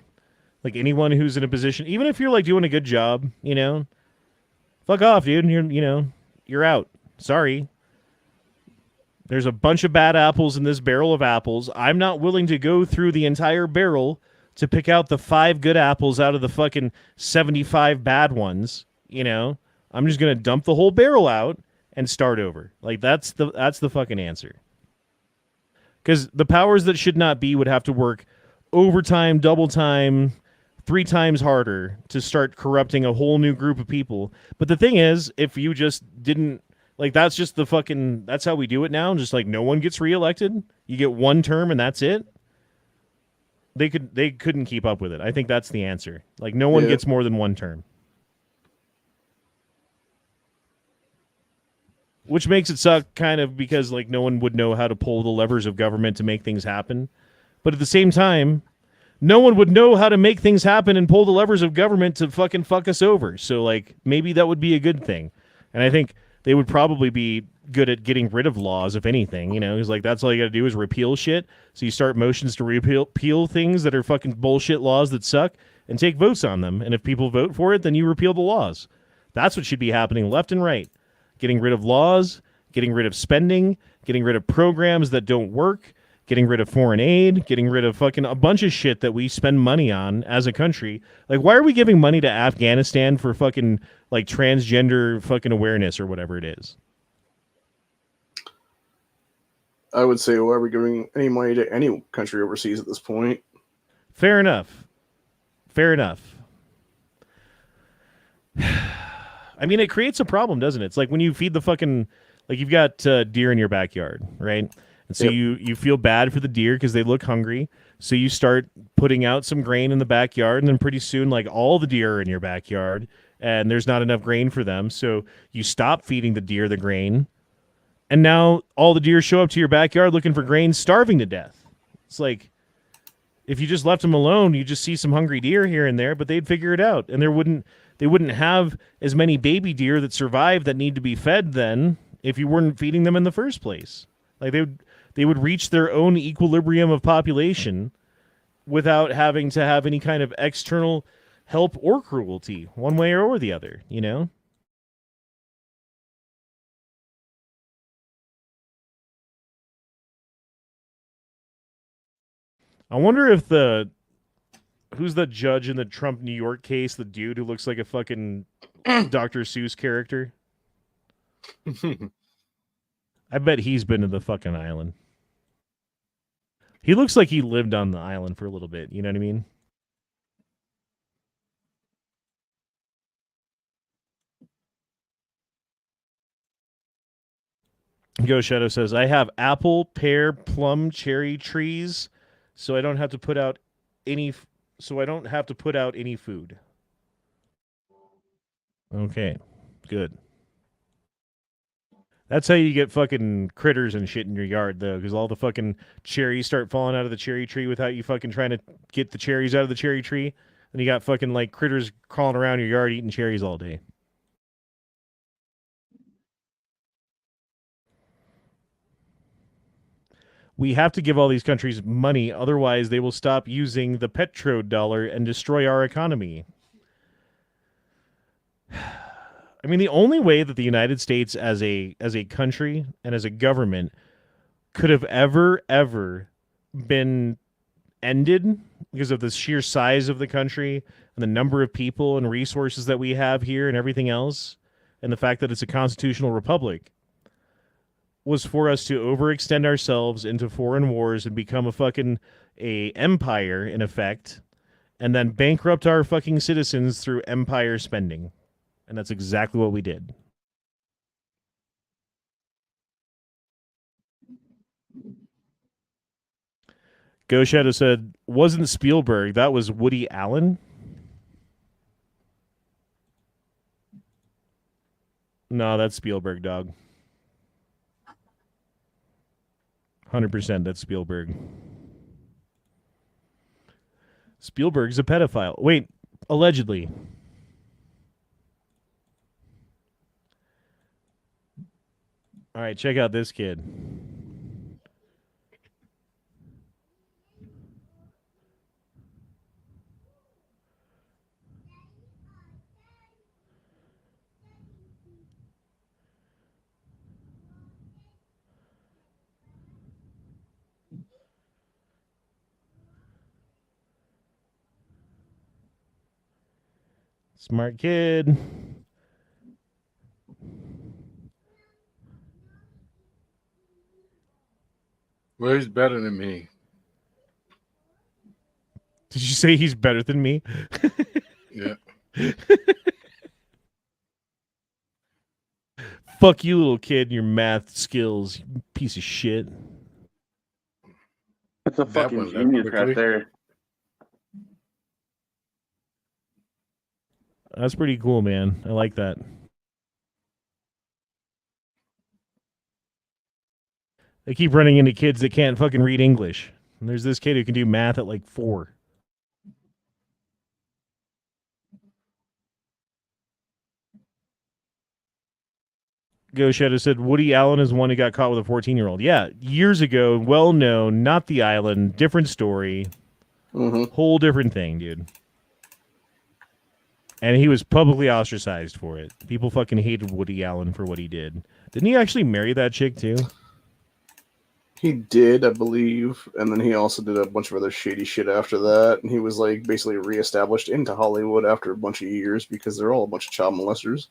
S2: Like, anyone who's in a position, even if you're, like, doing a good job, you know, fuck off, dude. You're out. Sorry. There's a bunch of bad apples in this barrel of apples. I'm not willing to go through the entire barrel to pick out the 5 good apples out of the fucking 75 bad ones, you know? I'm just going to dump the whole barrel out and start over. Like, that's the fucking answer. Because the powers that should not be would have to work overtime, double time, 3 times harder to start corrupting a whole new group of people. But the thing is, if you just didn't, like, that's just that's how we do it now. Just like no one gets reelected. You get 1 term and that's it. They couldn't keep up with it. I think that's the answer. Like, no one gets more than 1 term. Which makes it suck, kind of, because, like, no one would know how to pull the levers of government to make things happen. But at the same time, no one would know how to make things happen and pull the levers of government to fucking fuck us over. So, like, maybe that would be a good thing. And I think they would probably be good at getting rid of laws, if anything. You know, because, like, that's all you got to do is repeal shit. So you start motions to repeal things that are fucking bullshit laws that suck and take votes on them. And if people vote for it, then you repeal the laws. That's what should be happening left and right. Getting rid of laws, getting rid of spending, getting rid of programs that don't work, getting rid of foreign aid, getting rid of fucking a bunch of shit that we spend money on as a country. Like, why are we giving money to Afghanistan for fucking, like, transgender fucking awareness or whatever it is?
S4: I would say, why are we giving any money to any country overseas at this point?
S2: Fair enough. I mean, it creates a problem, doesn't it? It's like when you feed the fucking, like, you've got deer in your backyard, right? And so you feel bad for the deer because they look hungry. So you start putting out some grain in the backyard, and then pretty soon, like, all the deer are in your backyard, and there's not enough grain for them. So you stop feeding the deer the grain, and now all the deer show up to your backyard looking for grain, starving to death. It's like, if you just left them alone, you just see some hungry deer here and there, but they'd figure it out, and they wouldn't have as many baby deer that survive that need to be fed then if you weren't feeding them in the first place. Like, they would reach their own equilibrium of population without having to have any kind of external help or cruelty, one way or the other, you know? I wonder if who's the judge in the Trump New York case, the dude who looks like a fucking Dr. Seuss character? I bet he's been to the fucking island. He looks like he lived on the island for a little bit, you know what I mean? Go Shadow says, I have apple, pear, plum, cherry trees, so I don't have to put out any food. Okay, good. That's how you get fucking critters and shit in your yard, though, because all the fucking cherries start falling out of the cherry tree without you fucking trying to get the cherries out of the cherry tree. And you got fucking, like, critters crawling around your yard eating cherries all day. We have to give all these countries money, otherwise they will stop using the petrodollar and destroy our economy. I mean, the only way that the United States as a country and as a government could have ever been ended because of the sheer size of the country and the number of people and resources that we have here and everything else, and the fact that it's a constitutional republic, was for us to overextend ourselves into foreign wars and become a empire in effect, and then bankrupt our fucking citizens through empire spending. And that's exactly what we did. Go Shadow said, wasn't Spielberg, that was Woody Allen? No, that's Spielberg, dog. 100% that's Spielberg. Spielberg's a pedophile. Wait, allegedly. All right, check out this kid. Smart kid.
S1: Well, he's better than me.
S2: Did you say he's better than me?
S1: Yeah.
S2: Fuck you, little kid, and your math skills, you piece of shit.
S10: That's a fucking genius right there.
S2: That's pretty cool, man. I like that. They keep running into kids that can't fucking read English. And there's this kid who can do math at like 4. Go Shadow said Woody Allen is one who got caught with a 14-year-old. Yeah, years ago, well known, not the island, different story. Whole different thing, dude. And he was publicly ostracized for it. People fucking hated Woody Allen for what he did. Didn't he actually marry that chick too?
S4: He did, I believe, and then he also did a bunch of other shady shit after that, and he was like basically reestablished into Hollywood after a bunch of years because they're all a bunch of child molesters.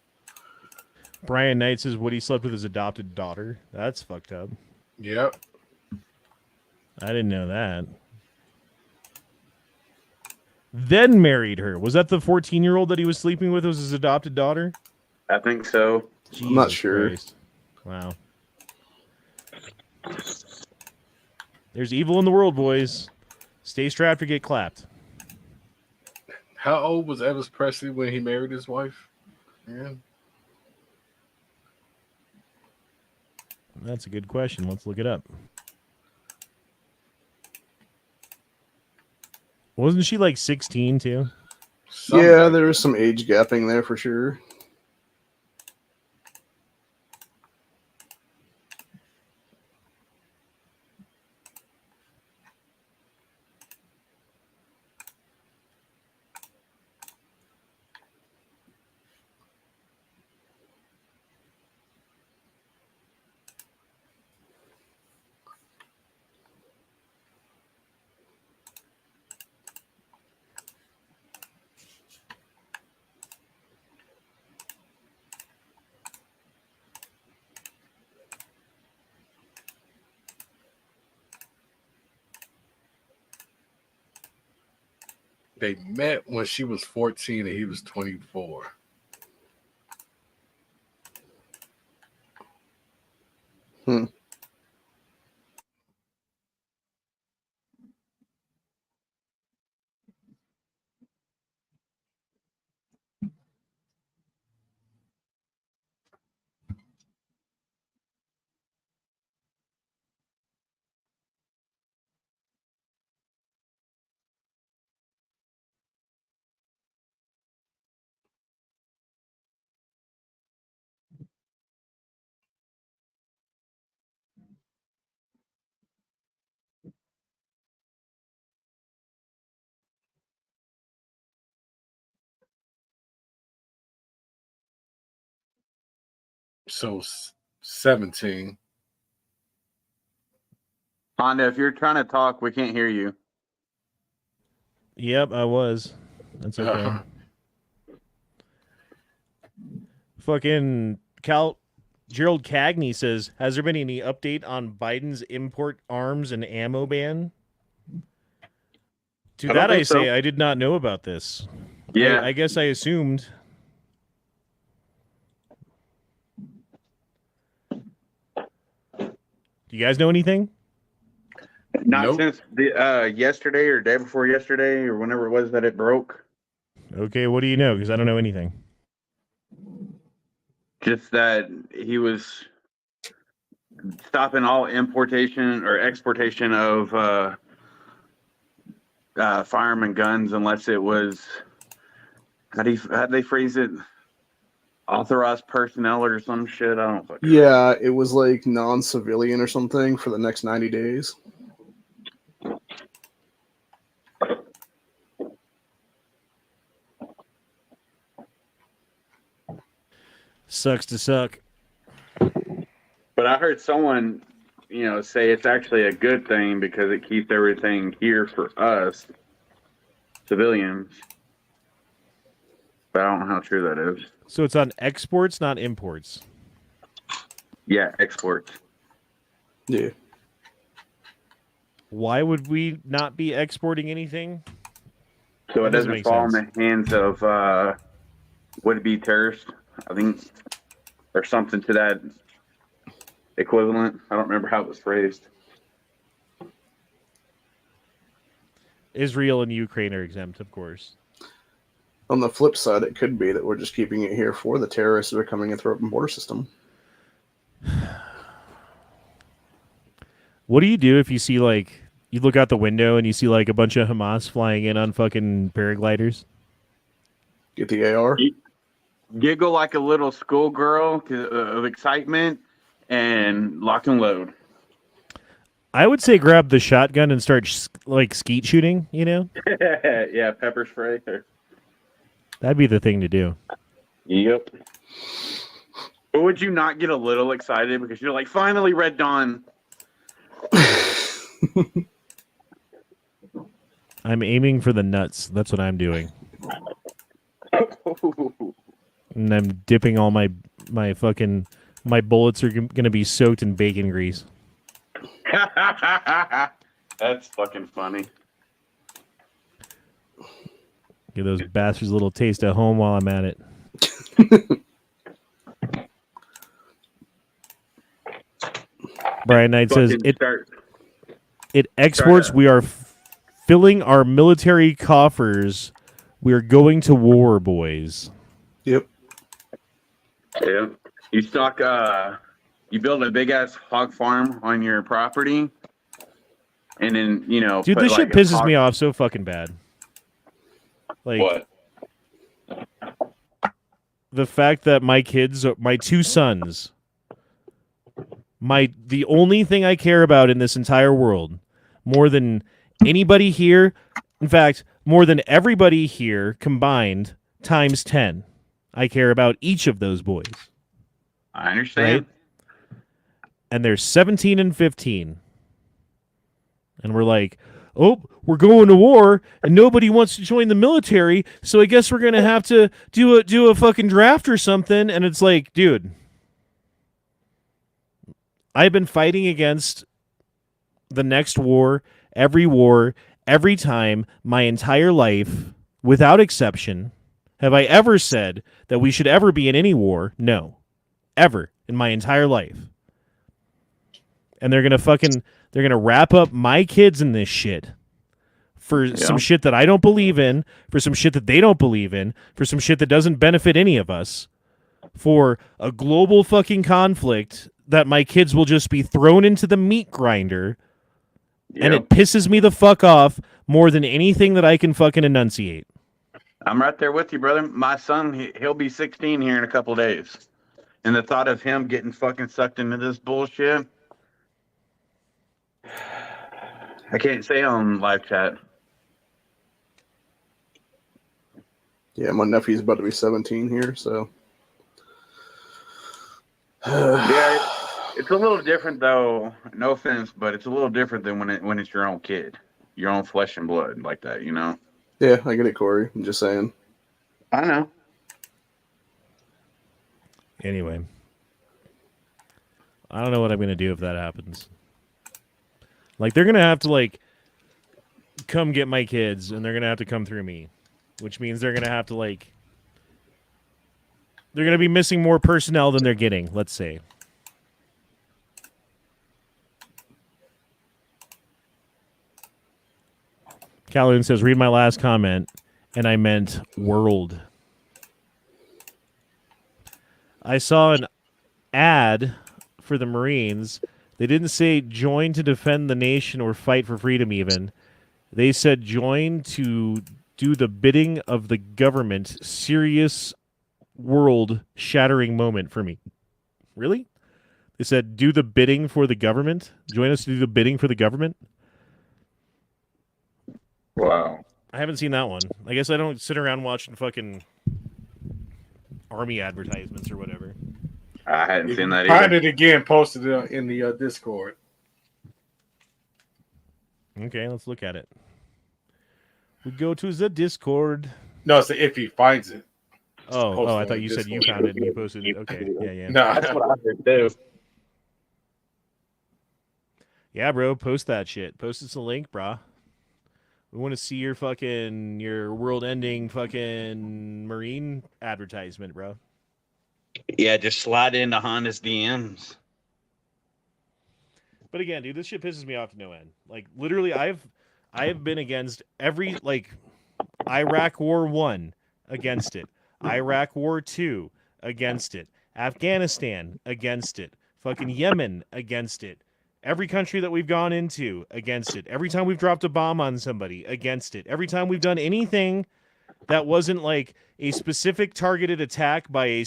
S2: Brian Knight says Woody slept with his adopted daughter. That's fucked up.
S1: Yep.
S2: I didn't know that. Then married her. Was that the 14-year-old that he was sleeping with was his adopted daughter?
S10: I think so.
S4: I'm not sure.
S2: Christ. Wow. There's evil in the world, boys. Stay strapped or get clapped.
S1: How old was Elvis Presley when he married his wife? Yeah.
S2: That's a good question. Let's look it up. Wasn't she like 16 too?
S4: Yeah, there was some age gapping there for sure.
S1: They met when she was 14 and he was 24.
S4: Hmm.
S1: So 17.
S3: Honda, if you're trying to talk, we can't hear you.
S2: Yep, I was. That's okay. Fucking Gerald Cagney says, has there been any update on Biden's import arms and ammo ban? To that I say, I did not know about this.
S3: Yeah.
S2: I guess I assumed. Do you guys know anything?
S3: Not since the yesterday or day before yesterday or whenever it was that it broke.
S2: Okay, what do you know? Because I don't know anything.
S3: Just that he was stopping all importation or exportation of firearm and guns unless it was, how'd they phrase it? Authorized personnel or some shit. I don't know.
S4: Yeah, it was like non-civilian or something for the next 90 days.
S2: Sucks to suck.
S3: But I heard someone, say it's actually a good thing because it keeps everything here for us, civilians. But I don't know how true that is.
S2: So it's on exports, not imports.
S3: Yeah, exports.
S4: Yeah.
S2: Why would we not be exporting anything?
S3: So it
S2: That doesn't
S3: doesn't
S2: make
S3: fall
S2: sense.
S3: in the hands of would-be terrorists. I think there's something to that equivalent. I don't remember how it was phrased.
S2: Israel and Ukraine are exempt, of course.
S4: On the flip side, it could be that we're just keeping it here for the terrorists that are coming in through open border system.
S2: What do you do if you see, like, you look out the window and you see, like, a bunch of Hamas flying in on fucking paragliders?
S4: Get the AR?
S3: Giggle like a little schoolgirl of excitement and lock and load.
S2: I would say grab the shotgun and start, skeet shooting, you know?
S3: Yeah, pepper spray.
S2: That'd be the thing to do.
S3: Yep. But would you not get a little excited because you're like, finally, Red Dawn?
S2: I'm aiming for the nuts. That's what I'm doing. And I'm dipping all my bullets are going to be soaked in bacon grease.
S3: That's fucking funny.
S2: Give those bastards a little taste at home while I'm at it. Brian Knight says it exports. We are filling our military coffers. We are going to war, boys.
S4: Yep.
S3: Yeah. You stock you build a big ass hog farm on your property and then,
S2: Dude, this shit pisses me off so fucking bad. Like,
S3: what?
S2: The fact that my kids, my two sons, the only thing I care about in this entire world, more than anybody here, in fact, more than everybody here combined times 10, I care about each of those boys.
S3: I understand.
S2: Right? And they're 17 and 15. And we're like, oh, we're going to war, and nobody wants to join the military, so I guess we're going to have to do a fucking draft or something. And it's like, dude, I've been fighting against the next war, every time, my entire life, without exception. Have I ever said that we should ever be in any war? No. Ever in my entire life. And they're going to wrap up my kids in this shit for some shit that I don't believe in, for some shit that they don't believe in, for some shit that doesn't benefit any of us, for a global fucking conflict that my kids will just be thrown into the meat grinder. Yep. And it pisses me the fuck off more than anything that I can fucking enunciate.
S3: I'm right there with you, brother. My son, he'll be 16 here in a couple days. And the thought of him getting fucking sucked into this bullshit, I can't say on live chat.
S4: Yeah, my nephew's about to be 17 here, so.
S3: Yeah,
S10: It's a little different though. No offense, but it's a little different than when it's your own kid, your own flesh and blood like that. You know.
S4: Yeah, I get it, Corey. I'm just saying.
S10: I know.
S2: Anyway, I don't know what I'm gonna do if that happens. Like, they're gonna have to like come get my kids, and they're gonna have to come through me, which means they're gonna have to like they're gonna be missing more personnel than they're getting. Let's say. Calhoun says, read my last comment, and I meant world. I saw an ad for the Marines. They didn't say join to defend the nation or fight for freedom even. They said join to do the bidding of the government. Serious world-shattering moment for me. Really? They said do the bidding for the government? Join us to do the bidding for the government?
S10: Wow.
S2: I haven't seen that one. I guess I don't sit around watching fucking army advertisements or whatever.
S10: I hadn't seen that
S1: Find
S10: either.
S1: it again. Posted in the Discord.
S2: Okay, let's look at it. We go to the Discord.
S1: No, it's if he finds it.
S2: Oh, I
S1: on
S2: thought
S1: the
S2: you said you
S1: Discord.
S2: found it and you posted it. Okay, yeah.
S1: Nah.
S10: That's what I heard too.
S2: Yeah, bro, post that shit. Post us a link, brah. We want to see your world-ending fucking Marine advertisement, bro.
S3: Yeah, just slide into Honda's DMs.
S2: But again, dude, this shit pisses me off to no end. Like, literally, I have been against every, like, Iraq War 1, against it. Iraq War 2, against it. Afghanistan, against it. Fucking Yemen, against it. Every country that we've gone into, against it. Every time we've dropped a bomb on somebody, against it. Every time we've done anything that wasn't like a specific targeted attack by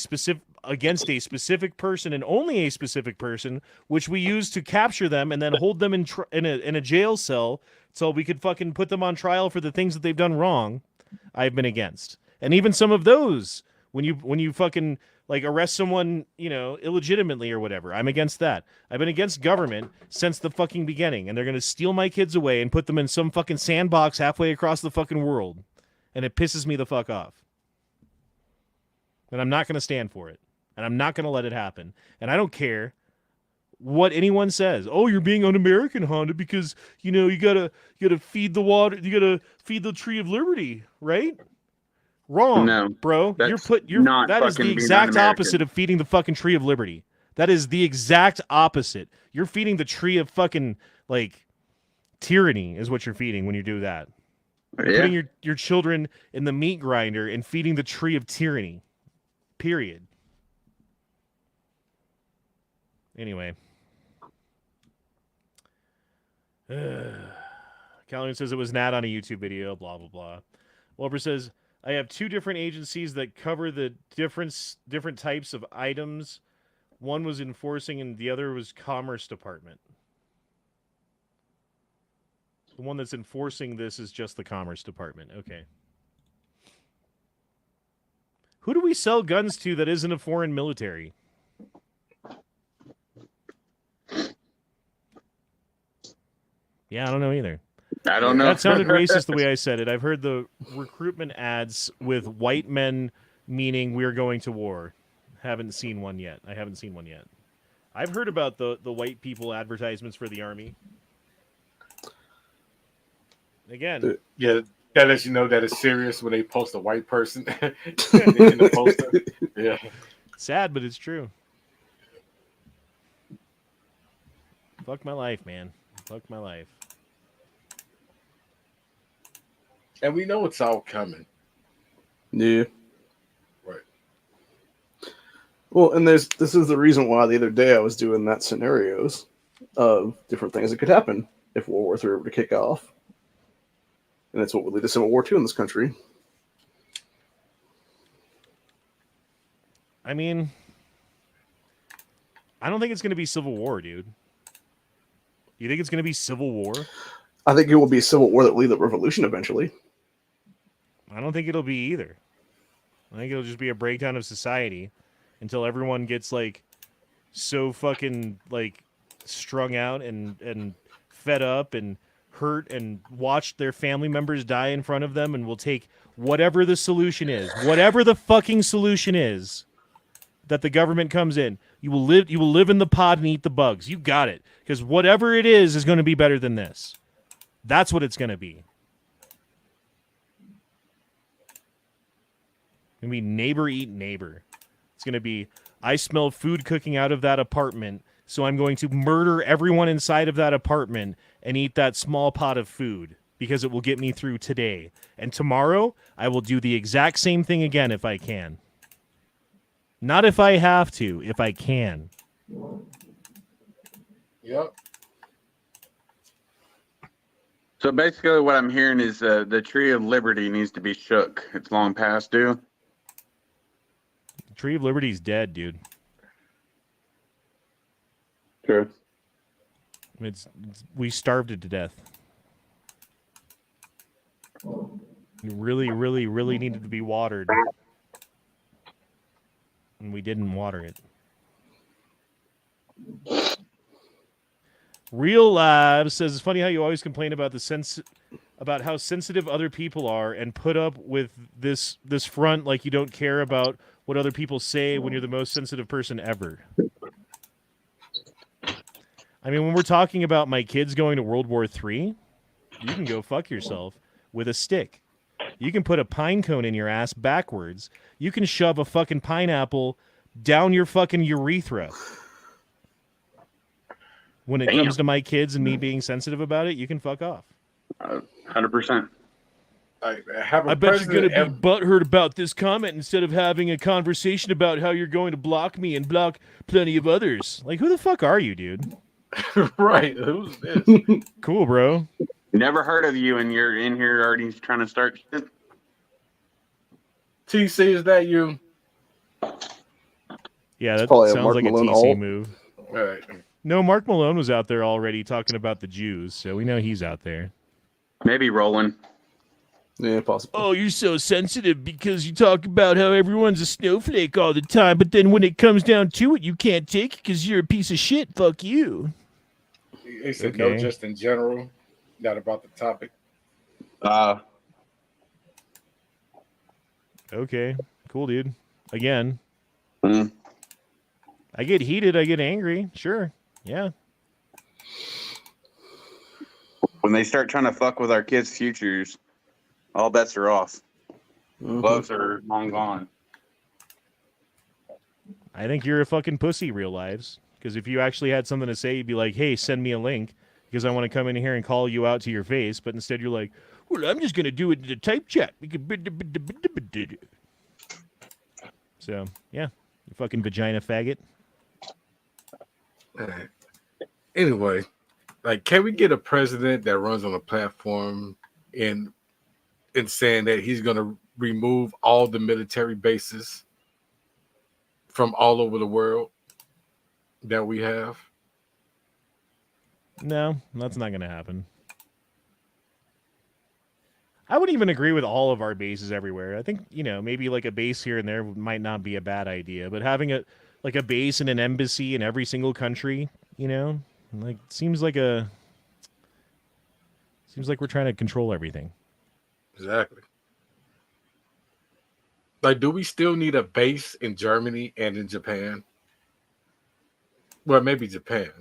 S2: against a specific person and only a specific person, which we use to capture them and then hold them in a jail cell so we could fucking put them on trial for the things that they've done wrong, I've been against. And even some of those, when you fucking like arrest someone, illegitimately or whatever, I'm against that. I've been against government since the fucking beginning, and they're gonna steal my kids away and put them in some fucking sandbox halfway across the fucking world. And it pisses me the fuck off. And I'm not gonna stand for it. And I'm not gonna let it happen. And I don't care what anyone says. Oh, you're being un-American, Honda, because you gotta feed the water, you gotta feed the tree of liberty, right? Wrong,
S10: No,
S2: bro. That is the exact opposite of feeding the fucking tree of liberty. That is the exact opposite. You're feeding the tree of fucking like tyranny is what you're feeding when you do that. You're putting your children in the meat grinder and feeding the tree of tyranny. Period. Anyway. Calhoun says it was Nat on a YouTube video, blah, blah, blah. Wilbur says, I have two different agencies that cover the different types of items. One was enforcing and the other was Commerce Department. The one that's enforcing this is just the Commerce Department. Okay. Who do we sell guns to that isn't a foreign military? Yeah, I don't know either.
S10: I don't know.
S2: That sounded racist the way I said it. I've heard the recruitment ads with white men meaning we're going to war. Haven't seen one yet. I've heard about the white people advertisements for the army. Again.
S1: Yeah, that lets you know that it's serious when they post a white person in the poster. Yeah.
S2: Sad, but it's true. Fuck my life, man. Fuck my life.
S1: And we know it's all coming.
S4: Yeah.
S1: Right.
S4: Well, and this is the reason why the other day I was doing that scenarios of different things that could happen if World War III were to kick off. And that's what would lead to Civil War II in this country.
S2: I mean, I don't think it's going to be Civil War, dude. You think it's going to be Civil War?
S4: I think it will be a Civil War that will lead to revolution eventually.
S2: I don't think it'll be either. I think it'll just be a breakdown of society until everyone gets, like, so fucking like strung out and fed up and hurt and watched their family members die in front of them and will take whatever the solution is, whatever the fucking solution is that the government comes in. You will live in the pod and eat the bugs. You got it. Because whatever it is going to be better than this. That's what it's going to be. It's going to be neighbor eat neighbor. It's going to be, I smell food cooking out of that apartment, so I'm going to murder everyone inside of that apartment and eat that small pot of food because it will get me through today. And tomorrow, I will do the exact same thing again if I can. Not if I have to, if I can.
S1: Yep.
S10: So basically, what I'm hearing is the tree of liberty needs to be shook. It's long past due.
S2: The Tree of Liberty's dead, dude.
S4: True.
S2: We starved it to death. It really, really, really needed to be watered. And we didn't water it. Real Live says, it's funny how you always complain about about how sensitive other people are and put up with this front like you don't care about what other people say when you're the most sensitive person ever. I mean, when we're talking about my kids going to World War III, you can go fuck yourself with a stick. You can put a pine cone in your ass backwards. You can shove a fucking pineapple down your fucking urethra. When it comes to my kids and me being sensitive about it, you can fuck off.
S10: 100%.
S2: I bet you're going to be butthurt about this comment instead of having a conversation about how you're going to block me and block plenty of others. Like, who the fuck are you, dude?
S1: Right. Who's this?
S2: Cool, bro.
S10: Never heard of you, and you're in here already trying to start shit.
S1: TC, is that you?
S2: Yeah, that
S4: probably a
S2: sounds
S4: Mark
S2: like
S4: Malone
S2: a TC
S4: alt.
S2: move.
S1: All right.
S2: No, Mark Malone was out there already talking about the Jews, so we know he's out there.
S10: Maybe rolling.
S4: Yeah, possible.
S2: Oh, you're so sensitive because you talk about how everyone's a snowflake all the time, but then when it comes down to it, you can't take it because you're a piece of shit. Fuck you.
S1: He said no, just in general, not about the topic.
S2: Okay, cool, dude. Again,
S10: Mm.
S2: I get heated, I get angry. Sure, yeah.
S10: When they start trying to fuck with our kids' futures, all bets are off. Gloves are long gone.
S2: I think you're a fucking pussy, Real Lives. Because if you actually had something to say, you'd be like, hey, send me a link because I want to come in here and call you out to your face. But instead you're like, well, I'm just going to do it in the type chat. So, yeah, you fucking vagina faggot.
S1: Anyway, like, can we get a president that runs on a platform in saying that he's going to remove all the military bases from all over the world that we have?
S2: No, that's not going to happen. I wouldn't even agree with all of our bases everywhere. I think, maybe like a base here and there might not be a bad idea, but having a base and an embassy in every single country, seems like we're trying to control everything.
S1: Exactly. Like, do we still need a base in Germany and in Japan? Well, maybe Japan.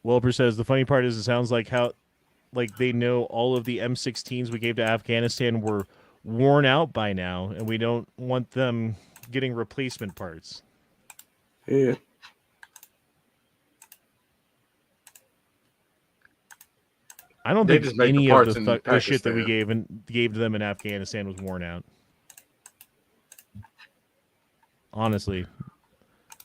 S2: Welper says the funny part is it sounds like they know all of the M16s we gave to Afghanistan were worn out by now, and we don't want them getting replacement parts.
S4: Yeah.
S2: I don't
S1: They
S2: think
S1: just make
S2: any
S1: the
S2: of
S1: parts
S2: the
S1: in
S2: shit that we
S1: Pakistan.
S2: gave to them in Afghanistan was worn out. Honestly,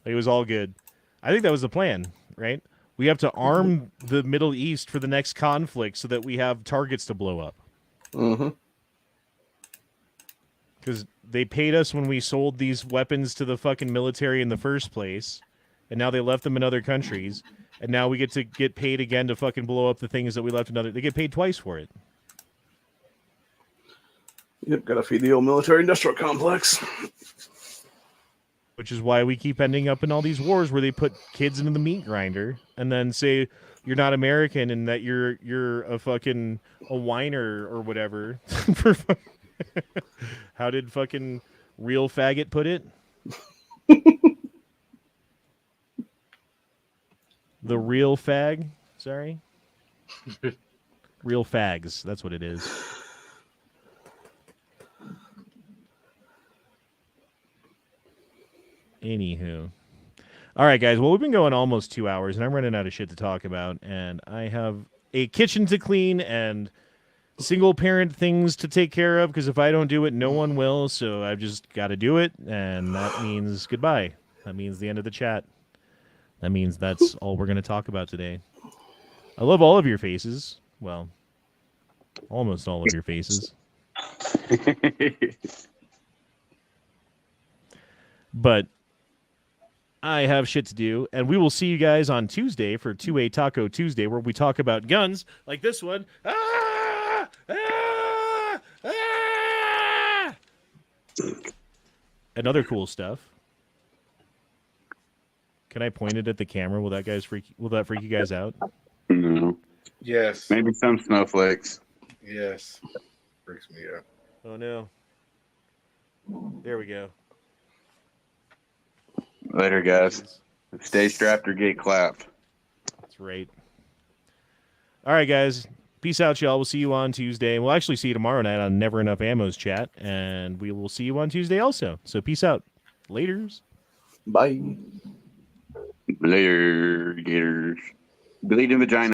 S2: it was all good. I think that was the plan, right? We have to arm the Middle East for the next conflict so that we have targets to blow up.
S4: Mm-hmm.
S2: Because they paid us when we sold these weapons to the fucking military in the first place, and now they left them in other countries. And now we get to get paid again to fucking blow up the things that we left another. They get paid twice for it.
S4: Yep, gotta feed the old military-industrial complex.
S2: Which is why we keep ending up in all these wars where they put kids into the meat grinder and then say you're not American and that you're a fucking a whiner or whatever. How did fucking real faggot put it? The real fag? Sorry. Real fags. That's what it is. Anywho. All right, guys. Well, we've been going almost 2 hours, and I'm running out of shit to talk about. And I have a kitchen to clean and single-parent things to take care of, because if I don't do it, no one will. So I've just got to do it, and that means goodbye. That means the end of the chat. That means that's all we're going to talk about today. I love all of your faces. Well, almost all of your faces. But I have shit to do, and we will see you guys on Tuesday for 2A Taco Tuesday, where we talk about guns like this one. Ah! Ah! Ah! And other cool stuff. Can I point it at the camera? Will that freak you guys out?
S10: No.
S1: Yes.
S10: Maybe some snowflakes.
S1: Yes. Freaks me out.
S2: Oh no. There we go.
S10: Later, guys. Stay strapped or get clapped.
S2: That's right. All right, guys. Peace out, y'all. We'll see you on Tuesday. We'll actually see you tomorrow night on Never Enough Ammo's chat, and we will see you on Tuesday also. So peace out. Laters.
S4: Bye.
S10: Later, gators. Bleeding vagina.